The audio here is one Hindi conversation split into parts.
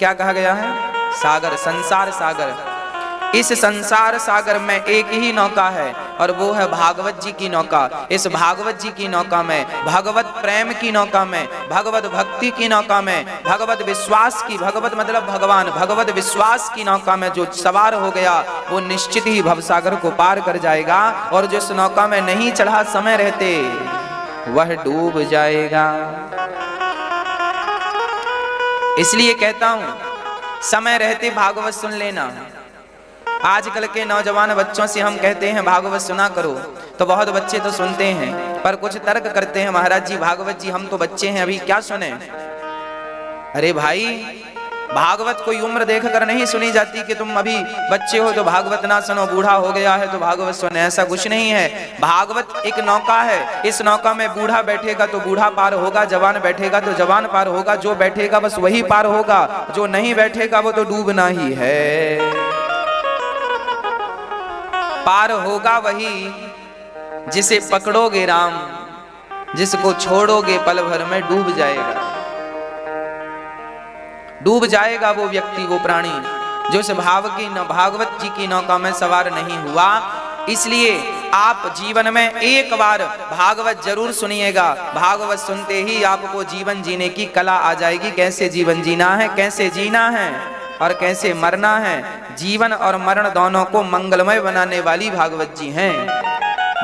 क्या कहा गया है? सागर, संसार सागर। इस संसार सागर में एक ही नौका है और वो है भागवत जी की नौका। इस भागवत जी की नौका में, भगवत प्रेम की नौका में, भगवत भक्ति की नौका में, भगवत विश्वास की, भगवत मतलब भगवान, भगवत विश्वास की नौका में जो सवार हो गया वो निश्चित ही भवसागर को पार कर जाएगा। और जिस नौका में नहीं चढ़ा समय रहते वह डूब जाएगा। इसलिए कहता हूं समय रहते भागवत सुन लेना। आजकल के नौजवान बच्चों से हम कहते हैं भागवत सुना करो, तो बहुत बच्चे तो सुनते हैं पर कुछ तर्क करते हैं, महाराज जी भागवत जी हम तो बच्चे हैं अभी क्या सुने। अरे भाई, भागवत कोई उम्र देख कर नहीं सुनी जाती कि तुम अभी बच्चे हो तो भागवत ना सुनो, बूढ़ा हो गया है तो भागवत सुने, ऐसा कुछ नहीं है। भागवत एक नौका है, इस नौका में बूढ़ा बैठेगा तो बूढ़ा पार होगा, जवान बैठेगा तो जवान पार होगा, जो बैठेगा बस वही पार होगा, जो नहीं बैठेगा वो तो डूबना ही है। पार होगा वही जिसे पकड़ोगे राम, जिसको छोड़ोगे पल भर में डूब जाएगा। डूब जाएगा वो व्यक्ति, वो प्राणी जो इस भागवत जी की नौका में सवार नहीं हुआ। इसलिए आप जीवन में एक बार भागवत जरूर सुनिएगा। भागवत सुनते ही आपको जीवन जीने की कला आ जाएगी, कैसे जीवन जीना है, कैसे जीना है और कैसे मरना है। जीवन और मरण दोनों को मंगलमय बनाने वाली भागवत जी हैं।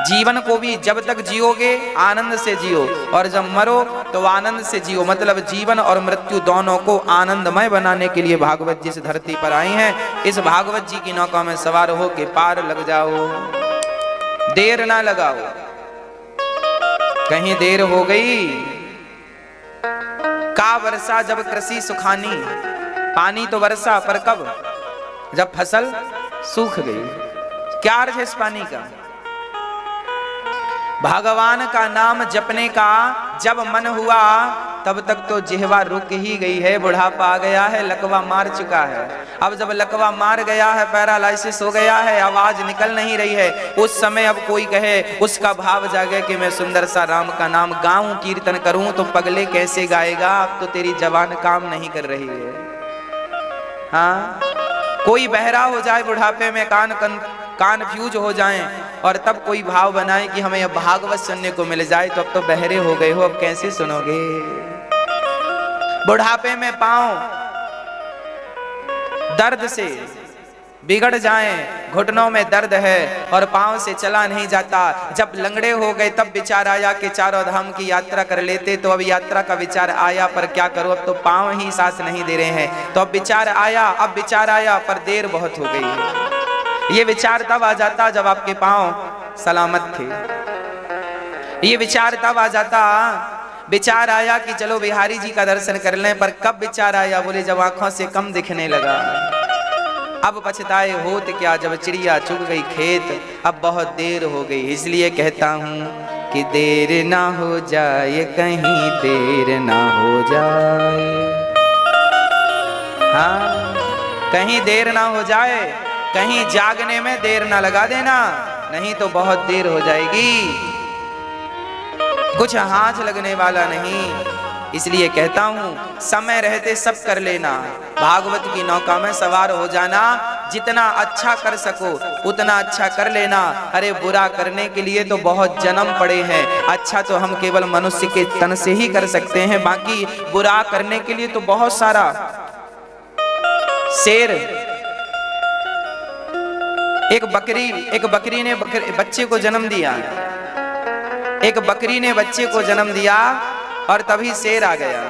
जीवन को भी जब तक जियोगे आनंद से जियो और जब मरो तो आनंद से जियो। मतलब जीवन और मृत्यु दोनों को आनंदमय बनाने के लिए भागवत जी इस धरती पर आई हैं। इस भागवत जी की नौका में सवार हो के पार लग जाओ, देर ना लगाओ। कहीं देर हो गई का वर्षा जब कृषि सुखानी, पानी तो वर्षा पर कब, जब फसल सूख गई। क्या अर्थ है इस पानी का? भगवान का नाम जपने का जब मन हुआ तब तक तो जिह्वा रुक ही गई है। बुढ़ापा आ गया है, लकवा मार चुका है। अब जब लकवा मार गया है, पैरालाइसिस हो गया है, आवाज निकल नहीं रही है, उस समय अब कोई कहे, उसका भाव जागे कि मैं सुंदर सा राम का नाम गाऊं, कीर्तन करूं, तो पगले कैसे गाएगा? अब तो तेरी जबान काम नहीं कर रही है। हाँ, कोई बहरा हो जाए बुढ़ापे में, कान फ्यूज हो जाएं और तब कोई भाव बनाए कि हमें अब भागवत सुनने को मिल जाए, तो अब तो बहरे हो गए हो, अब कैसे सुनोगे? बुढ़ापे में पांव दर्द से बिगड़ जाएं, घुटनों में दर्द है और पांव से चला नहीं जाता। जब लंगड़े हो गए तब विचार आया कि चारों धाम की यात्रा कर लेते, तो अब यात्रा का विचार आया पर क्या करो, अब तो पांव ही सांस नहीं दे रहे हैं। तो अब विचार आया पर देर बहुत हो गई है। ये विचार तब आ जाता जब आपके पांव सलामत थे। ये विचार तब आ जाता, विचार आया कि चलो बिहारी जी का दर्शन कर लें, पर कब विचार आया? बोले जब आंखों से कम दिखने लगा। अब पछताए होत क्या जब चिड़िया चुग गई खेत, अब बहुत देर हो गई। इसलिए कहता हूं कि देर ना हो जाए, कहीं देर ना हो जाए। हाँ, कहीं देर ना हो जाए, कहीं जागने में देर ना लगा देना, नहीं तो बहुत देर हो जाएगी, कुछ हाथ लगने वाला नहीं। इसलिए कहता हूं समय रहते सब कर लेना, भागवत की नौका में सवार हो जाना। जितना अच्छा कर सको उतना अच्छा कर लेना। अरे बुरा करने के लिए तो बहुत जन्म पड़े हैं, अच्छा तो हम केवल मनुष्य के तन से ही कर सकते हैं, बाकी बुरा करने के लिए तो बहुत सारा। शेर, एक बकरी ने बच्चे को जन्म दिया। एक बकरी ने बच्चे को जन्म दिया और तभी शेर आ गया।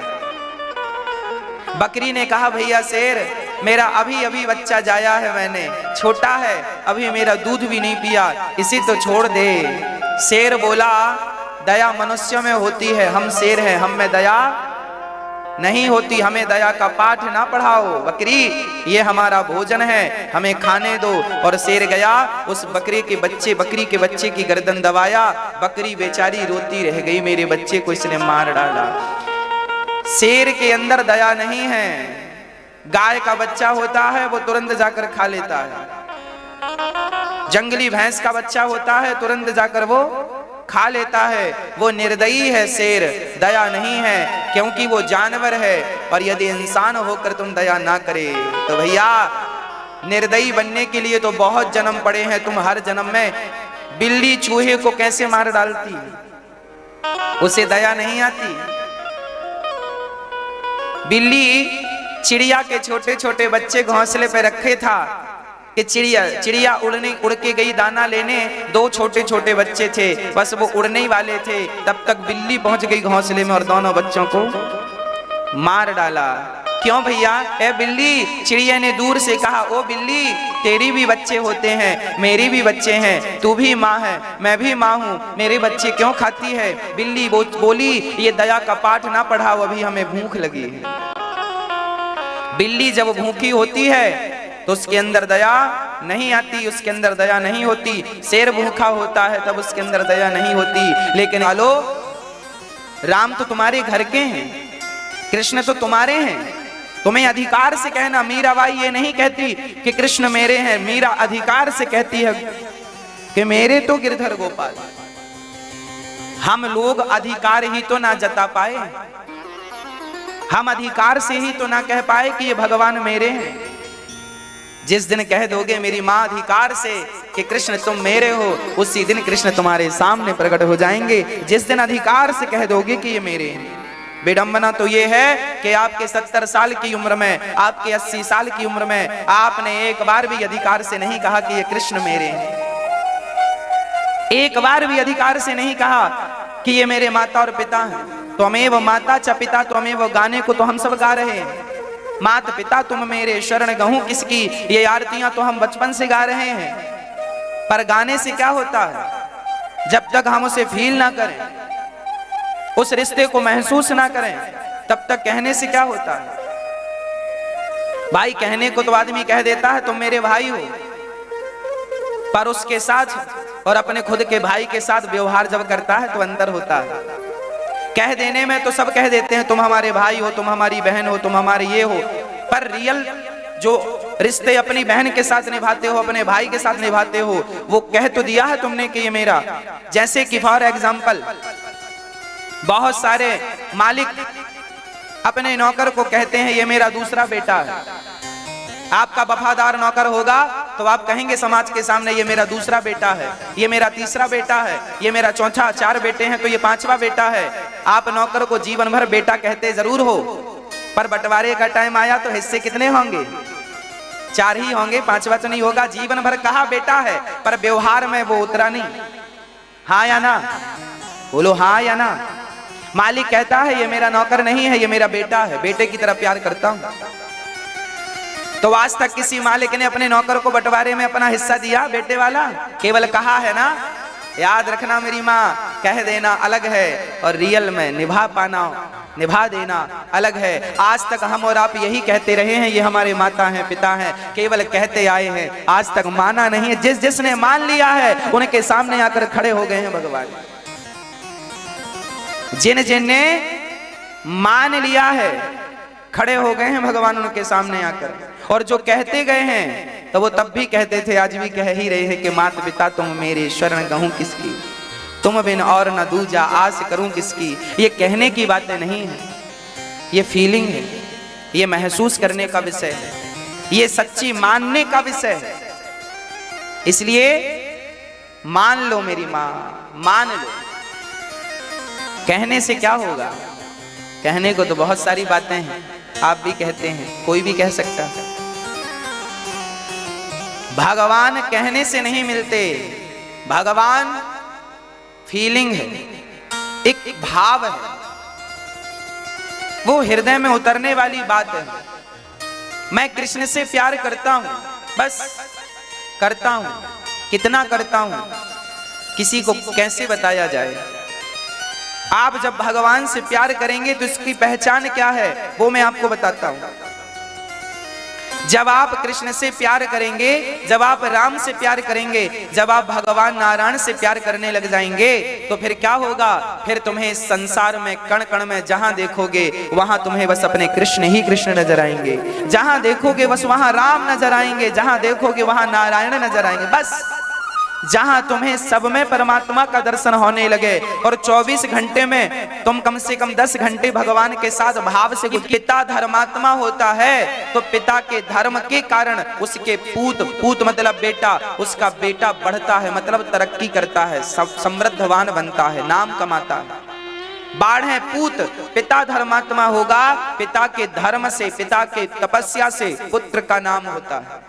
बकरी ने कहा भैया शेर, मेरा अभी अभी बच्चा जाया है, मैंने छोटा है, अभी मेरा दूध भी नहीं पिया, इसे तो छोड़ दे। शेर बोला दया मनुष्य में होती है, हम शेर हैं, हम में दया नहीं होती, हमें दया का पाठ ना पढ़ाओ। बकरी ये हमारा भोजन है, हमें खाने दो। और शेर गया उस बकरी के बच्चे की गर्दन दबाया। बकरी बेचारी रोती रह गई, मेरे बच्चे को इसने मार डाला। शेर के अंदर दया नहीं है। गाय का बच्चा होता है वो तुरंत जाकर खा लेता है, जंगली भैंस का बच्चा होता है तुरंत जाकर वो खा लेता है, वो निर्दयी है शेर, दया नहीं है, क्योंकि वो जानवर है। और यदि इंसान होकर तुम दया ना करे तो भैया निर्दयी बनने के लिए तो बहुत जन्म पड़े हैं। तुम हर जन्म में बिल्ली चूहे को कैसे मार डालती, उसे दया नहीं आती। बिल्ली चिड़िया के छोटे छोटे बच्चे घोंसले पे रखे था कि चिड़िया उड़ के गई दाना लेने, दो छोटे छोटे बच्चे थे, बस वो उड़ने ही वाले थे, तब तक बिल्ली पहुंच गई घोंसले में और दोनों बच्चों को मार डाला। क्यों भैया? ए बिल्ली, चिड़िया ने दूर से कहा, ओ बिल्ली, तेरी भी बच्चे होते हैं, मेरी भी बच्चे हैं, तू भी माँ है, मैं भी माँ हूँ, मेरे बच्चे क्यों खाती है? बिल्ली बोली, ये दया का पाठ ना पढ़ाओ, अभी हमें भूख लगी है। बिल्ली जब भूखी होती है तो उसके अंदर दया नहीं आती, उसके अंदर दया नहीं होती। शेर भूखा होता है तब उसके अंदर दया नहीं होती। लेकिन आलो, राम तो तुम्हारे घर के हैं, कृष्ण तो तुम्हारे हैं, तुम्हें अधिकार से कहना। मीराबाई ये नहीं कहती कि कृष्ण मेरे हैं, मीरा अधिकार से कहती है कि मेरे तो गिरधर गोपाल। हम लोग अधिकार ही तो ना जता पाए, हम अधिकार से ही तो ना कह पाए कि ये भगवान मेरे हैं। जिस दिन कह दोगे मेरी माँ अधिकार से कि कृष्ण तुम मेरे हो, उसी दिन कृष्ण तुम्हारे सामने प्रकट हो जाएंगे। जिस दिन अधिकार से कह दोगे कि ये मेरे हैं। विडंबना तो ये है कि आपके 70 साल की उम्र में, आपके 80 साल की उम्र में आपने एक बार भी अधिकार से नहीं कहा कि ये कृष्ण मेरे हैं। एक बार भी अधिकार से नहीं कहा कि ये मेरे माता और पिता हैं। त्वमेव माता च पिता त्वमेव गाने को तो हम सब गा रहे हैं। मात पिता तुम मेरे शरण गहूं किसकी, ये आरतियां तो हम बचपन से गा रहे हैं। पर गाने से क्या होता है? जब तक हम उसे फील ना करें, उस रिश्ते को महसूस ना करें, तब तक कहने से क्या होता है? भाई कहने को तो आदमी कह देता है तुम मेरे भाई हो, पर उसके साथ और अपने खुद के भाई के साथ व्यवहार जब करता है तो अंतर होता है। कह देने में तो सब कह देते हैं तुम हमारे भाई हो, तुम हमारी बहन हो, तुम हमारे ये हो, पर रियल जो रिश्ते अपनी बहन के साथ निभाते हो, अपने भाई के साथ निभाते हो, वो कह तो दिया है तुमने कि ये मेरा। जैसे कि फॉर एग्जाम्पल बहुत सारे मालिक अपने नौकर को कहते हैं ये मेरा दूसरा बेटा है। आपका वफादार नौकर होगा तो आप कहेंगे समाज के सामने ये मेरा दूसरा बेटा है, ये मेरा तीसरा बेटा है, ये मेरा चौथा, 4 बेटे हैं तो ये 5वां बेटा है। आप नौकर को जीवन भर बेटा कहते जरूर हो, पर बंटवारे का टाइम आया तो हिस्से कितने होंगे? 4 ही होंगे, 5वां तो नहीं होगा। जीवन भर कहा बेटा है, पर व्यवहार में वो उतरा नहीं। हाँ या ना? बोलो हाँ या ना। मालिक कहता है ये मेरा नौकर नहीं है, ये मेरा बेटा है, बेटे की तरह प्यार करता हूं। तो आज तक किसी मालिक ने अपने नौकर को बंटवारे में अपना हिस्सा दिया बेटे वाला? केवल कहा है ना, याद रखना मेरी माँ, कह देना अलग है और रियल में निभा पाना, निभा देना अलग है। आज तक हम और आप यही कहते रहे हैं ये हमारे माता हैं, पिता हैं, केवल कहते आए हैं, आज तक माना नहीं है। जिस जिसने मान लिया है उनके सामने आकर खड़े हो गए हैं भगवान। जिन जिनने मान लिया है खड़े हो गए हैं भगवान उनके सामने आकर। और जो कहते गए हैं तो वो तब भी कहते थे, आज भी कह ही रहे हैं कि माता पिता तुम मेरे शरण गहूं किसकी, तुम बिन और न दूजा आस करूं किसकी। ये कहने की बातें नहीं है, ये फीलिंग है, ये महसूस करने का विषय है, ये सच्ची मानने का विषय है। इसलिए मान लो मेरी माँ, मान लो। कहने से क्या होगा? कहने को तो बहुत सारी बातें हैं, आप भी कहते हैं, कोई भी कह सकता है। भगवान कहने से नहीं मिलते, भगवान फीलिंग है, एक भाव है, वो हृदय में उतरने वाली बात है। मैं कृष्ण से प्यार करता हूं, बस करता हूं। कितना करता हूं किसी को कैसे बताया जाए? आप जब भगवान से प्यार करेंगे तो इसकी पहचान क्या है वो मैं आपको बताता हूं। जब आप कृष्ण से प्यार करेंगे, जब आप राम से प्यार करेंगे, जब आप भगवान नारायण से प्यार करने लग जाएंगे तो फिर क्या होगा? फिर तुम्हें संसार में कण कण में जहां देखोगे वहां तुम्हें बस अपने कृष्ण ही कृष्ण नजर आएंगे। जहां देखोगे बस वहां राम नजर आएंगे, जहां देखोगे वहां नारायण नजर आएंगे। बस जहां तुम्हें सब में परमात्मा का दर्शन होने लगे और 24 घंटे में तुम कम से कम 10 घंटे भगवान के साथ भाव से। पिता धर्मात्मा होता है तो पिता के धर्म के कारण उसके पूत मतलब बेटा, उसका बेटा बढ़ता है, मतलब तरक्की करता है, समृद्धवान बनता है, नाम कमाता है। बाढ़ है पूत, पिता धर्मात्मा होगा, पिता के धर्म से, पिता के तपस्या से पुत्र का नाम होता है।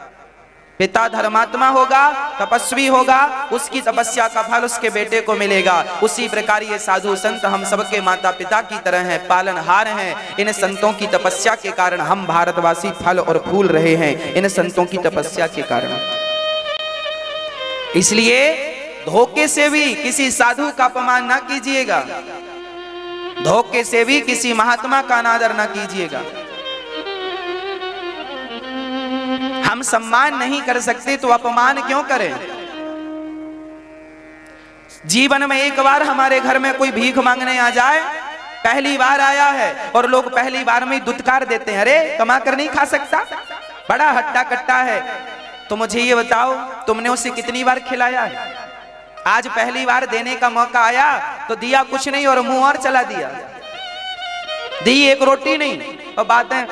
पिता धर्मात्मा होगा, तपस्वी होगा, उसकी तपस्या का फल उसके बेटे को मिलेगा। उसी प्रकार ये साधु संत हम सबके माता पिता की तरह हैं, पालनहार हैं। इन संतों की तपस्या के कारण हम भारतवासी फल और फूल रहे हैं, इन संतों की तपस्या के कारण। इसलिए धोखे से भी किसी साधु का अपमान ना कीजिएगा, धोखे से भी किसी महात्मा का अनादर ना कीजिएगा। हम सम्मान नहीं कर सकते तो अपमान क्यों करें। जीवन में एक बार हमारे घर में कोई भीख मांगने आ जाए, पहली बार आया है और लोग पहली बार में दुत्कार देते हैं, अरे कमा कर नहीं खा सकता, बड़ा हट्टा कट्टा है। तो मुझे ये बताओ, तुमने उसे कितनी बार खिलाया है? आज पहली बार देने का मौका आया तो दिया कुछ नहीं और मुंह और चला दिया, दी एक रोटी नहीं और बातें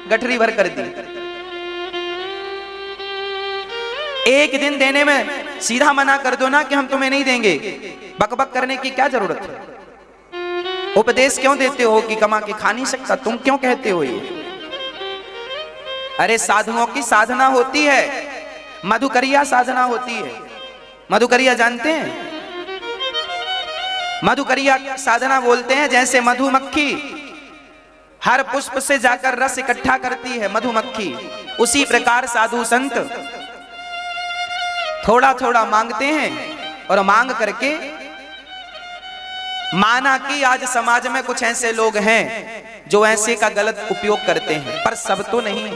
गठरी भर कर दी। एक दिन देने में सीधा मना कर दो ना कि हम तुम्हें नहीं देंगे, बकबक करने की क्या जरूरत है? उपदेश क्यों देते हो कि कमा के खा नहीं सकता, तुम क्यों कहते हो ये? अरे साधुओं की साधना होती है, मधुकरिया साधना होती है। मधुकरिया जानते हैं? मधुकरिया साधना बोलते हैं जैसे मधुमक्खी हर पुष्प से जाकर रस इकट्ठा करती है मधुमक्खी, उसी प्रकार साधु संत थोड़ा थोड़ा मांगते हैं और मांग करके माना कि आज समाज में कुछ ऐसे लोग हैं जो ऐसे का गलत उपयोग करते हैं, पर सब तो नहीं।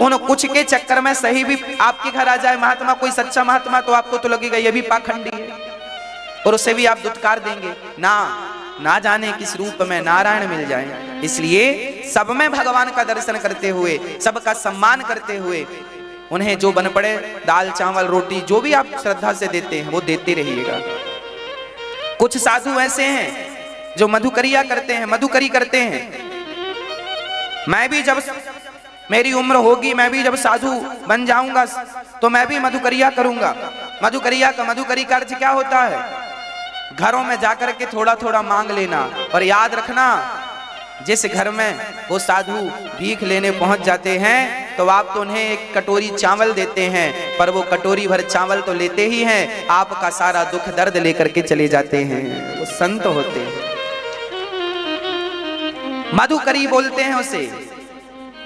उन कुछ के चक्कर में सही भी आपके घर आ जाए महात्मा, कोई सच्चा महात्मा, तो आपको तो लगेगा ये भी पाखंडी है और उसे भी आप दुत्कार देंगे ना जाने किस रूप में नारायण मिल जाए। इसलिए सब में भगवान का दर्शन करते हुए, सबका सम्मान करते हुए, उन्हें जो बन पड़े दाल चावल रोटी जो भी आप श्रद्धा से देते हैं वो देते रहिएगा। कुछ साधु ऐसे हैं जो मधुकरिया करते हैं, मधुकरी करते हैं। मैं भी जब मेरी उम्र होगी, मैं भी जब साधु बन जाऊंगा तो मैं भी मधुकरिया करूंगा। मधुकरी का अर्थ क्या होता है? घरों में जाकर के थोड़ा थोड़ा मांग लेना, और याद रखना जिस घर में वो साधु भीख लेने पहुंच जाते हैं तो आप तो उन्हें एक कटोरी चावल देते हैं, पर वो कटोरी भर चावल तो लेते ही हैं, आपका सारा दुख दर्द लेकर के चले जाते हैं। वो संत होते हैं, मधुकरी बोलते हैं उसे।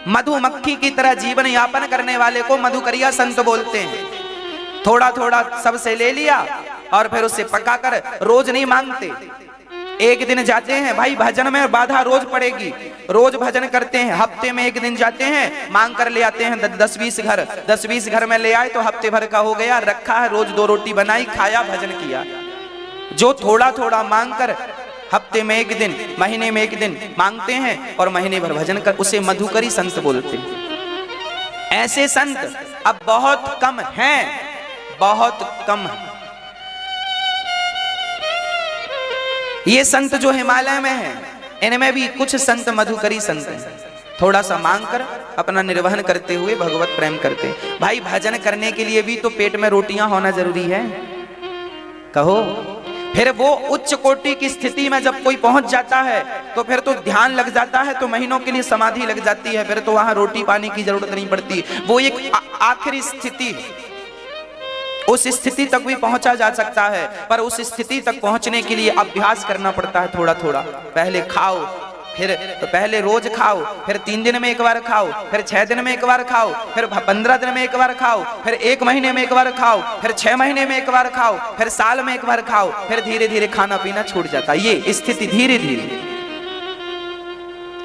मधुमक्खी की तरह जीवन यापन करने वाले को मधुकरिया संत बोलते हैं। थोड़ा थोड़ा सबसे ले लिया और फिर उसे पकाकर रोज नहीं मांगते। एक दिन जाते हैं भाई, भजन में बाधा रोज पड़ेगी, रोज भजन करते हैं, हफ्ते में एक दिन जाते हैं, मांग कर ले आते हैं 10-20 घर में ले आए तो हफ्ते भर का हो गया, रखा है, रोज 2 रोटी बनाई, खाया, भजन किया। जो थोड़ा थोड़ा मांग कर हफ्ते में एक दिन, महीने में एक दिन मांगते हैं और महीने भर भजन कर, उसे मधुकरी संत बोलते हैं। ऐसे संत अब बहुत कम हैं, बहुत कम है। ये संत जो हिमालय में है, इनमें भी कुछ संत मधुकरी संत हैं, थोड़ा सा मांग कर अपना निर्वहन करते हुए भगवत प्रेम करते हैं। भाई भजन करने के लिए भी तो पेट में रोटियां होना जरूरी है, कहो। फिर वो उच्च कोटि की स्थिति में जब कोई पहुंच जाता है तो फिर तो ध्यान लग जाता है, तो महीनों के लिए समाधि लग जाती है, फिर तो वहां रोटी पानी की जरूरत नहीं पड़ती। वो एक आखिरी स्थिति, उस स्थिति तक भी पहुंचा जा सकता है, पर उस स्थिति तक पहुंचने के लिए अभ्यास करना पड़ता है थोड़ा थोड़ा। पहले खाओ, फिर तो पहले रोज खाओ, फिर 3 दिन में एक बार खाओ, फिर 6 दिन में एक बार खाओ, फिर 15 दिन में एक बार खाओ, फिर 1 महीने में एक बार खाओ, फिर 6 महीने में एक बार खाओ, फिर साल में एक बार खाओ, फिर धीरे धीरे खाना पीना छूट जाता है। ये स्थिति धीरे धीरे,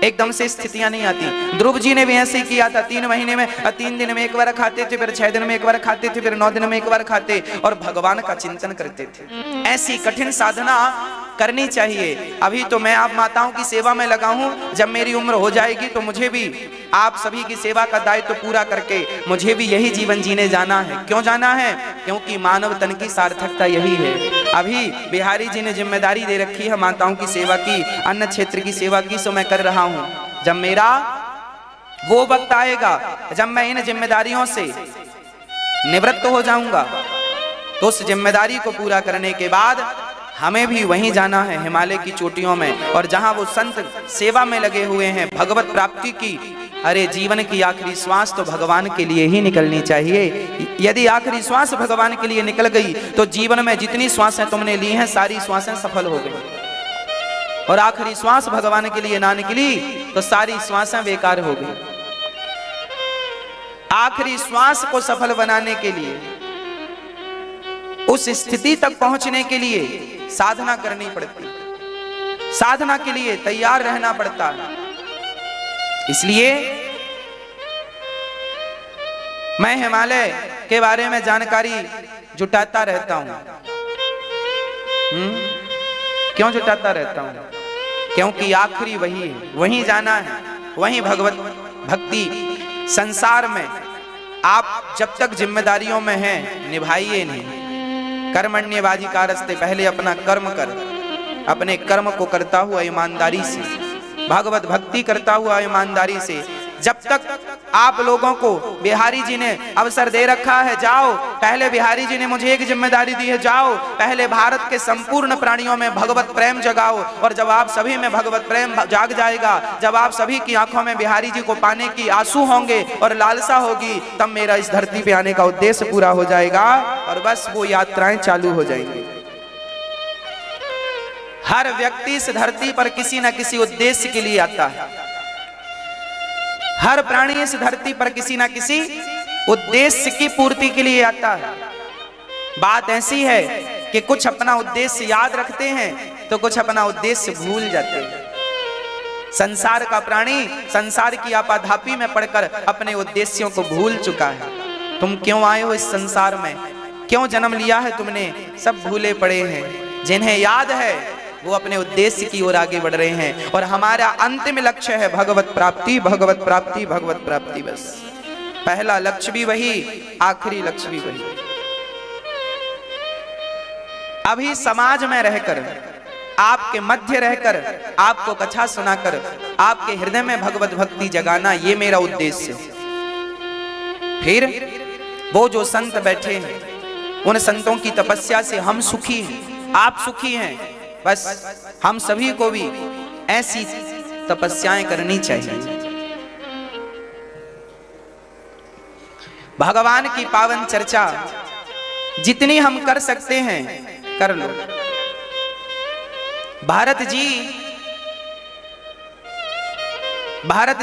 एकदम से स्थितियां नहीं आती। ध्रुव जी ने भी ऐसे ही किया था, 3 महीने में 3 दिन में एक बार खाते थे, फिर 6 दिन में एक बार खाते थे, फिर 9 दिन में एक बार खाते और भगवान का चिंतन करते थे। ऐसी कठिन साधना करनी चाहिए। अभी तो मैं आप माताओं की सेवा में लगा हूं, जब मेरी उम्र हो जाएगी तो मुझे भी आप सभी की सेवा का दायित्व पूरा करके मुझे भी यही जीवन जीने जाना है। क्यों जाना है? क्योंकि मानव तन की सार्थकता यही है। अभी बिहारी जी ने जिम्मेदारी दे रखी है माताओं की सेवा की, अन्न क्षेत्र की सेवा की, सो मैं कर रहा हूं। जब मेरा वो वक्त आएगा जब मैं इन जिम्मेदारियों से निवृत्त हो जाऊंगा, तो उस जिम्मेदारी को पूरा करने के बाद हमें भी वहीं जाना है, हिमालय की चोटियों में, और जहां वो संत सेवा में लगे हुए हैं भगवत प्राप्ति की। अरे जीवन की आखिरी श्वास तो भगवान के लिए ही निकलनी चाहिए। यदि आखिरी श्वास भगवान के लिए निकल गई तो जीवन में जितनी श्वासें तुमने ली हैं सारी श्वासें सफल हो गई, और आखिरी श्वास भगवान के लिए ना निकली तो सारी श्वासें बेकार हो गई। आखिरी श्वास को सफल बनाने के लिए, उस स्थिति तक पहुंचने के लिए साधना करनी पड़ती, साधना के लिए तैयार रहना पड़ता है। इसलिए मैं हिमालय के बारे में जानकारी जुटाता रहता हूं। क्यों जुटाता रहता हूं? क्योंकि आखिरी वही है, वहीं जाना है, वहीं भगवत भक्ति। संसार में आप जब तक जिम्मेदारियों में हैं निभाइए नहीं। कर्मण्यवाजी का रास्ते, पहले अपना कर्म कर, अपने कर्म को करता हुआ ईमानदारी से, भगवत भक्ति करता हुआ ईमानदारी से। जब तक आप लोगों को बिहारी जी ने अवसर दे रखा है, जाओ, पहले बिहारी जी ने मुझे एक जिम्मेदारी दी है, जाओ पहले भारत के संपूर्ण प्राणियों में भगवत प्रेम जगाओ। और जब आप सभी में भगवत प्रेम जाग जाएगा, जब आप सभी की आंखों में बिहारी जी को पाने की आंसू होंगे और लालसा होगी, तब मेरा इस धरती पे आने का उद्देश्य पूरा हो जाएगा और बस वो यात्राएं चालू हो जाएंगी। हर व्यक्ति इस धरती पर किसी न किसी उद्देश्य के लिए आता है। हर प्राणी इस धरती पर किसी न किसी उद्देश्य की पूर्ति के लिए आता है। बात ऐसी है कि कुछ अपना उद्देश्य याद रखते हैं तो कुछ अपना उद्देश्य भूल जाते हैं। संसार का प्राणी संसार की आपाधापी में पड़कर अपने उद्देश्यों को भूल चुका है। तुम क्यों आए हो इस संसार में, क्यों जन्म लिया है तुमने, सब भूले पड़े हैं। जिन्हें याद है वो अपने उद्देश्य की ओर आगे बढ़ रहे हैं, और हमारा अंतिम लक्ष्य है भगवत प्राप्ति, भगवत प्राप्ति, भगवत प्राप्ति। बस पहला लक्ष्य भी वही, आखिरी लक्ष्य भी वही। अभी समाज में रहकर, आपके मध्य रहकर, आपको कथा सुनाकर आपके हृदय में भगवत भक्ति जगाना, ये मेरा उद्देश्य है। फिर वो जो संत बैठे हैं, उन संतों की तपस्या से हम सुखी हैं, आप सुखी हैं। बस हम सभी को भी ऐसी तपस्याएं करनी चाहिए। भगवान की पावन चर्चा जितनी हम कर सकते हैं कर लो। भारत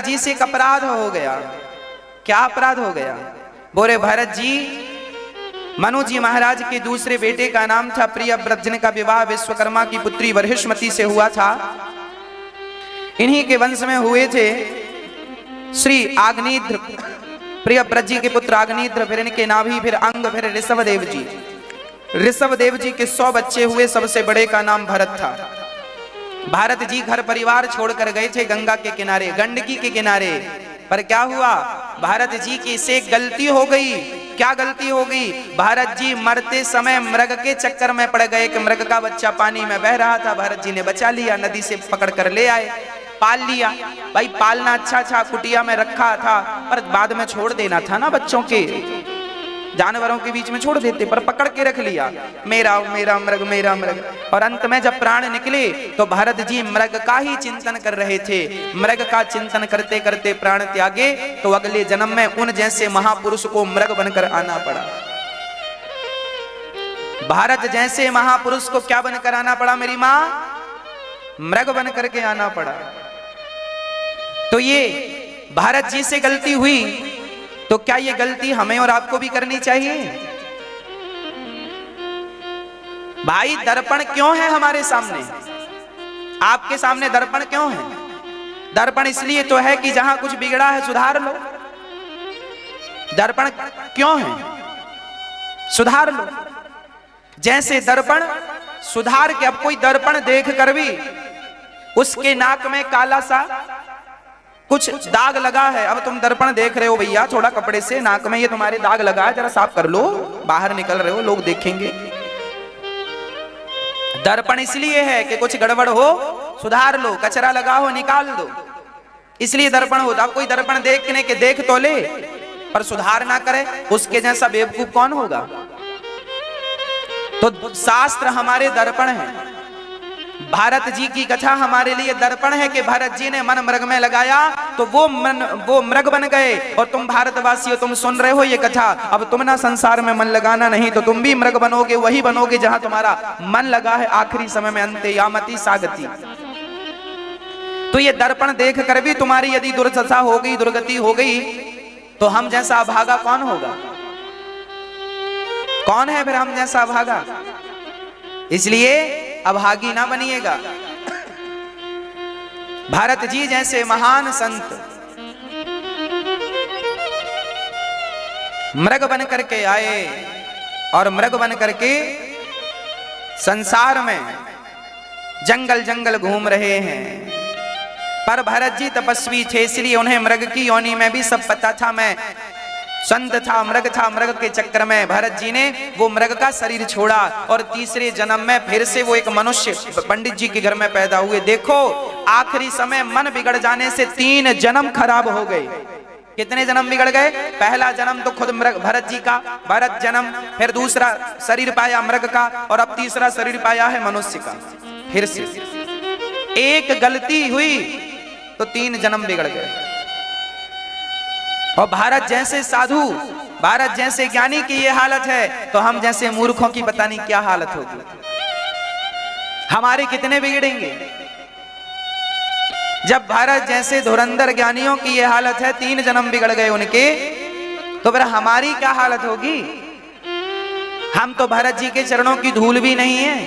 जी से एक अपराध हो गया। क्या अपराध हो गया? बोले भरत जी, मनु जी महाराज के दूसरे बेटे का नाम था प्रियव्रत, जिनका विवाह विश्वकर्मा की पुत्री वर्हिष्मति से हुआ था। इन्हीं के वंश में हुए थे श्री आग्नेत्र, प्रियव्रत जी के पुत्र आग्नेत्र, फिर इनके नाभि, फिर अंग, फिर ऋषभदेव जी। ऋषभदेव जी के 100 बच्चे हुए, सबसे बड़े का नाम भरत था। भारत जी घर परिवार छोड़कर गए थे गंगा के किनारे, गंडकी के किनारे। पर क्या हुआ, भारत जी की से गलती हो गई। क्या गलती हो गई? भारत जी मरते समय मृग के चक्कर में पड़ गए कि मृग का बच्चा पानी में बह रहा था, भारत जी ने बचा लिया, नदी से पकड़ कर ले आए, पाल लिया। भाई पालना अच्छा था, कुटिया में रखा था, पर बाद में छोड़ देना था ना, बच्चों के जानवरों के बीच में छोड़ देते, पर पकड़ के रख लिया, मेरा मेरा मृग, मेरा मृग। और अंत में जब प्राण निकले तो भारत जी मृग का ही चिंतन कर रहे थे। मृग का चिंतन करते करते प्राण त्यागे, तो अगले जन्म में उन जैसे महापुरुष को मृग बनकर आना पड़ा। भारत जैसे महापुरुष को क्या बनकर आना पड़ा मेरी माँ? मृग बनकर के आना पड़ा। तो ये भारत जी से गलती हुई, तो क्या ये गलती हमें और आपको भी करनी चाहिए? भाई दर्पण क्यों है हमारे सामने? आपके सामने दर्पण क्यों है? दर्पण इसलिए तो है कि जहां कुछ बिगड़ा है सुधार लो। दर्पण क्यों है? सुधार लो। जैसे दर्पण सुधार के, अब कोई दर्पण देख कर भी उसके नाक में काला सा कुछ दाग लगा है, अब तुम दर्पण देख रहे हो भैया थोड़ा कपड़े से नाक में ये तुम्हारे दाग लगा है, जरा साफ कर लो, बाहर निकल रहे हो लोग देखेंगे। दर्पण इसलिए है कि कुछ गड़बड़ हो सुधार लो, कचरा लगा हो निकाल दो, इसलिए दर्पण होता। अब कोई दर्पण देखने के देख तो ले पर सुधार ना करे, उसके जैसा बेवकूफ कौन होगा। तो शास्त्र हमारे दर्पण है, भारत जी की कथा हमारे लिए दर्पण है कि भारत जी ने मन मृग में लगाया तो वो मृग बन गए, और तुम भारतवासी हो, तुम सुन रहे हो ये कथा, अब तुम ना संसार में मन लगाना, नहीं तो तुम भी मृग बनोगे, वही बनोगे जहां तुम्हारा मन लगा है आखिरी समय में, अंते यामति सागति। तो ये दर्पण देख कर भी तुम्हारी यदि दुर्दशा हो गई, दुर्गति हो गई, तो हम जैसा अभागा कौन होगा, कौन है फिर हम जैसा अभागा। इसलिए अभागी ना बनिएगा। भारत जी जैसे महान संत मृग बन करके आए और मृग बन करके संसार में जंगल जंगल घूम रहे हैं, पर भरत जी तपस्वी थे इसलिए उन्हें मृग की योनि में भी सब पता था। मैं संत था, मृग के चक्कर में भरत जी ने वो मृग का शरीर छोड़ा और तीसरे जन्म में फिर से वो एक मनुष्य पंडित जी के घर में पैदा हुए। देखो आखिरी समय मन बिगड़ जाने से 3 जन्म खराब हो गए। कितने जन्म बिगड़ गए? पहला जन्म तो खुद भरत जी का, भरत जन्म, फिर दूसरा शरीर पाया मृग का, और अब तीसरा शरीर पाया है मनुष्य का। फिर से एक गलती हुई तो 3 जन्म बिगड़ गए। और भारत जैसे साधु, भारत जैसे ज्ञानी की ये हालत है, तो हम जैसे मूर्खों की पता नहीं क्या हालत होगी, हमारे कितने बिगड़ेंगे। जब भारत जैसे धुरंधर ज्ञानियों की ये हालत है, 3 जन्म बिगड़ गए उनके, तो फिर हमारी क्या हालत होगी। हम तो भरत जी के चरणों की धूल भी नहीं है,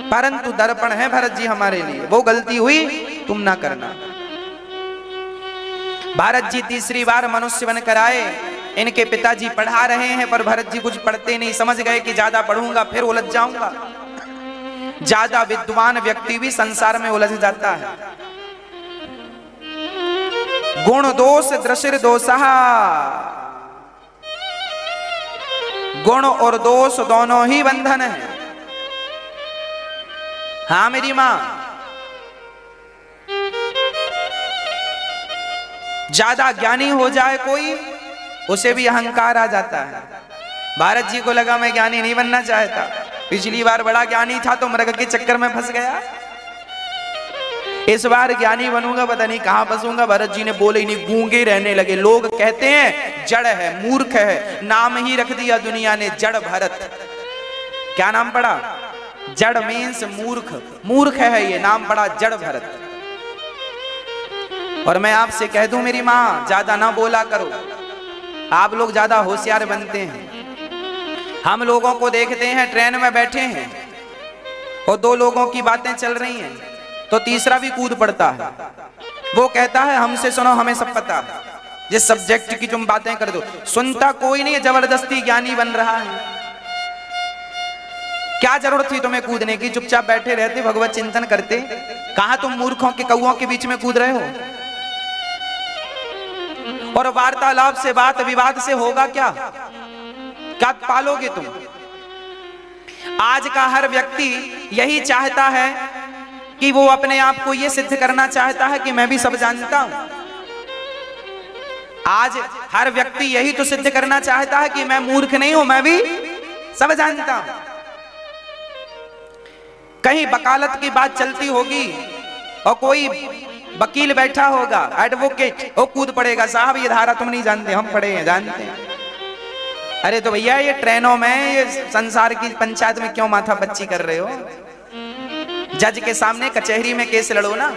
परंतु दर्पण है भरत जी हमारे लिए। वो गलती हुई तुम ना करना। भारत जी तीसरी बार मनुष्य बनकर आए, इनके पिताजी पढ़ा रहे हैं पर भरत जी कुछ पढ़ते नहीं, समझ गए कि ज्यादा पढ़ूंगा फिर उलझ जाऊंगा। ज्यादा विद्वान व्यक्ति भी संसार में उलझ जाता है। गुण दोष दृशिर दोषः, गुण और दोष दोनों ही बंधन है। हाँ मेरी मां, ज्यादा ज्ञानी हो जाए कोई, उसे भी अहंकार आ जाता है। भारत जी को लगा मैं ज्ञानी नहीं बनना चाहता, पिछली बार बड़ा ज्ञानी था तो मृग के चक्कर में फंस गया, इस बार ज्ञानी बनूंगा पता नहीं कहां फंसूंगा। भरत जी ने बोले ही नहीं, गूंगे रहने लगे। लोग कहते हैं जड़ है, मूर्ख है, नाम ही रख दिया दुनिया ने जड़ भरत। क्या नाम पड़ा? जड़ मीन्स मूर्ख, मूर्ख है ये, नाम पड़ा जड़ भरत। और मैं आपसे कह दूं मेरी मां, ज्यादा ना बोला करो, आप लोग ज्यादा होशियार बनते हैं। हम लोगों को देखते हैं ट्रेन में बैठे हैं और 2 लोगों की बातें चल रही हैं, तो तीसरा भी कूद पड़ता है। वो कहता है हमसे सुनो, हमें सब पता है, जिस सब्जेक्ट की तुम बातें कर दो। सुनता कोई नहीं है, जबरदस्ती ज्ञानी बन रहा है। क्या जरूरत थी तुम्हें कूदने की? चुपचाप बैठे रहते, भगवत चिंतन करते। कहां तुम मूर्खों के कौओं के बीच में कूद रहे हो? और वार्तालाप से, बात विवाद से होगा क्या? क्या पालोगे तुम? आज का हर व्यक्ति यही चाहता है कि वो अपने आप को ये सिद्ध करना चाहता है कि मैं भी सब जानता हूं। आज हर व्यक्ति यही तो सिद्ध करना चाहता है कि मैं मूर्ख नहीं हूं, मैं भी सब जानता हूं। कहीं वकालत की बात चलती होगी और कोई वकील बैठा होगा, एडवोकेट, वो कूद पड़ेगा, साहब ये धारा तुम नहीं जानते, हम पढ़े हैं, जानते हैं। अरे तो भैया ये ट्रेनों में, ये संसार की पंचायत में क्यों माथा पच्ची कर रहे हो? जज के सामने कचहरी में केस लड़ो ना।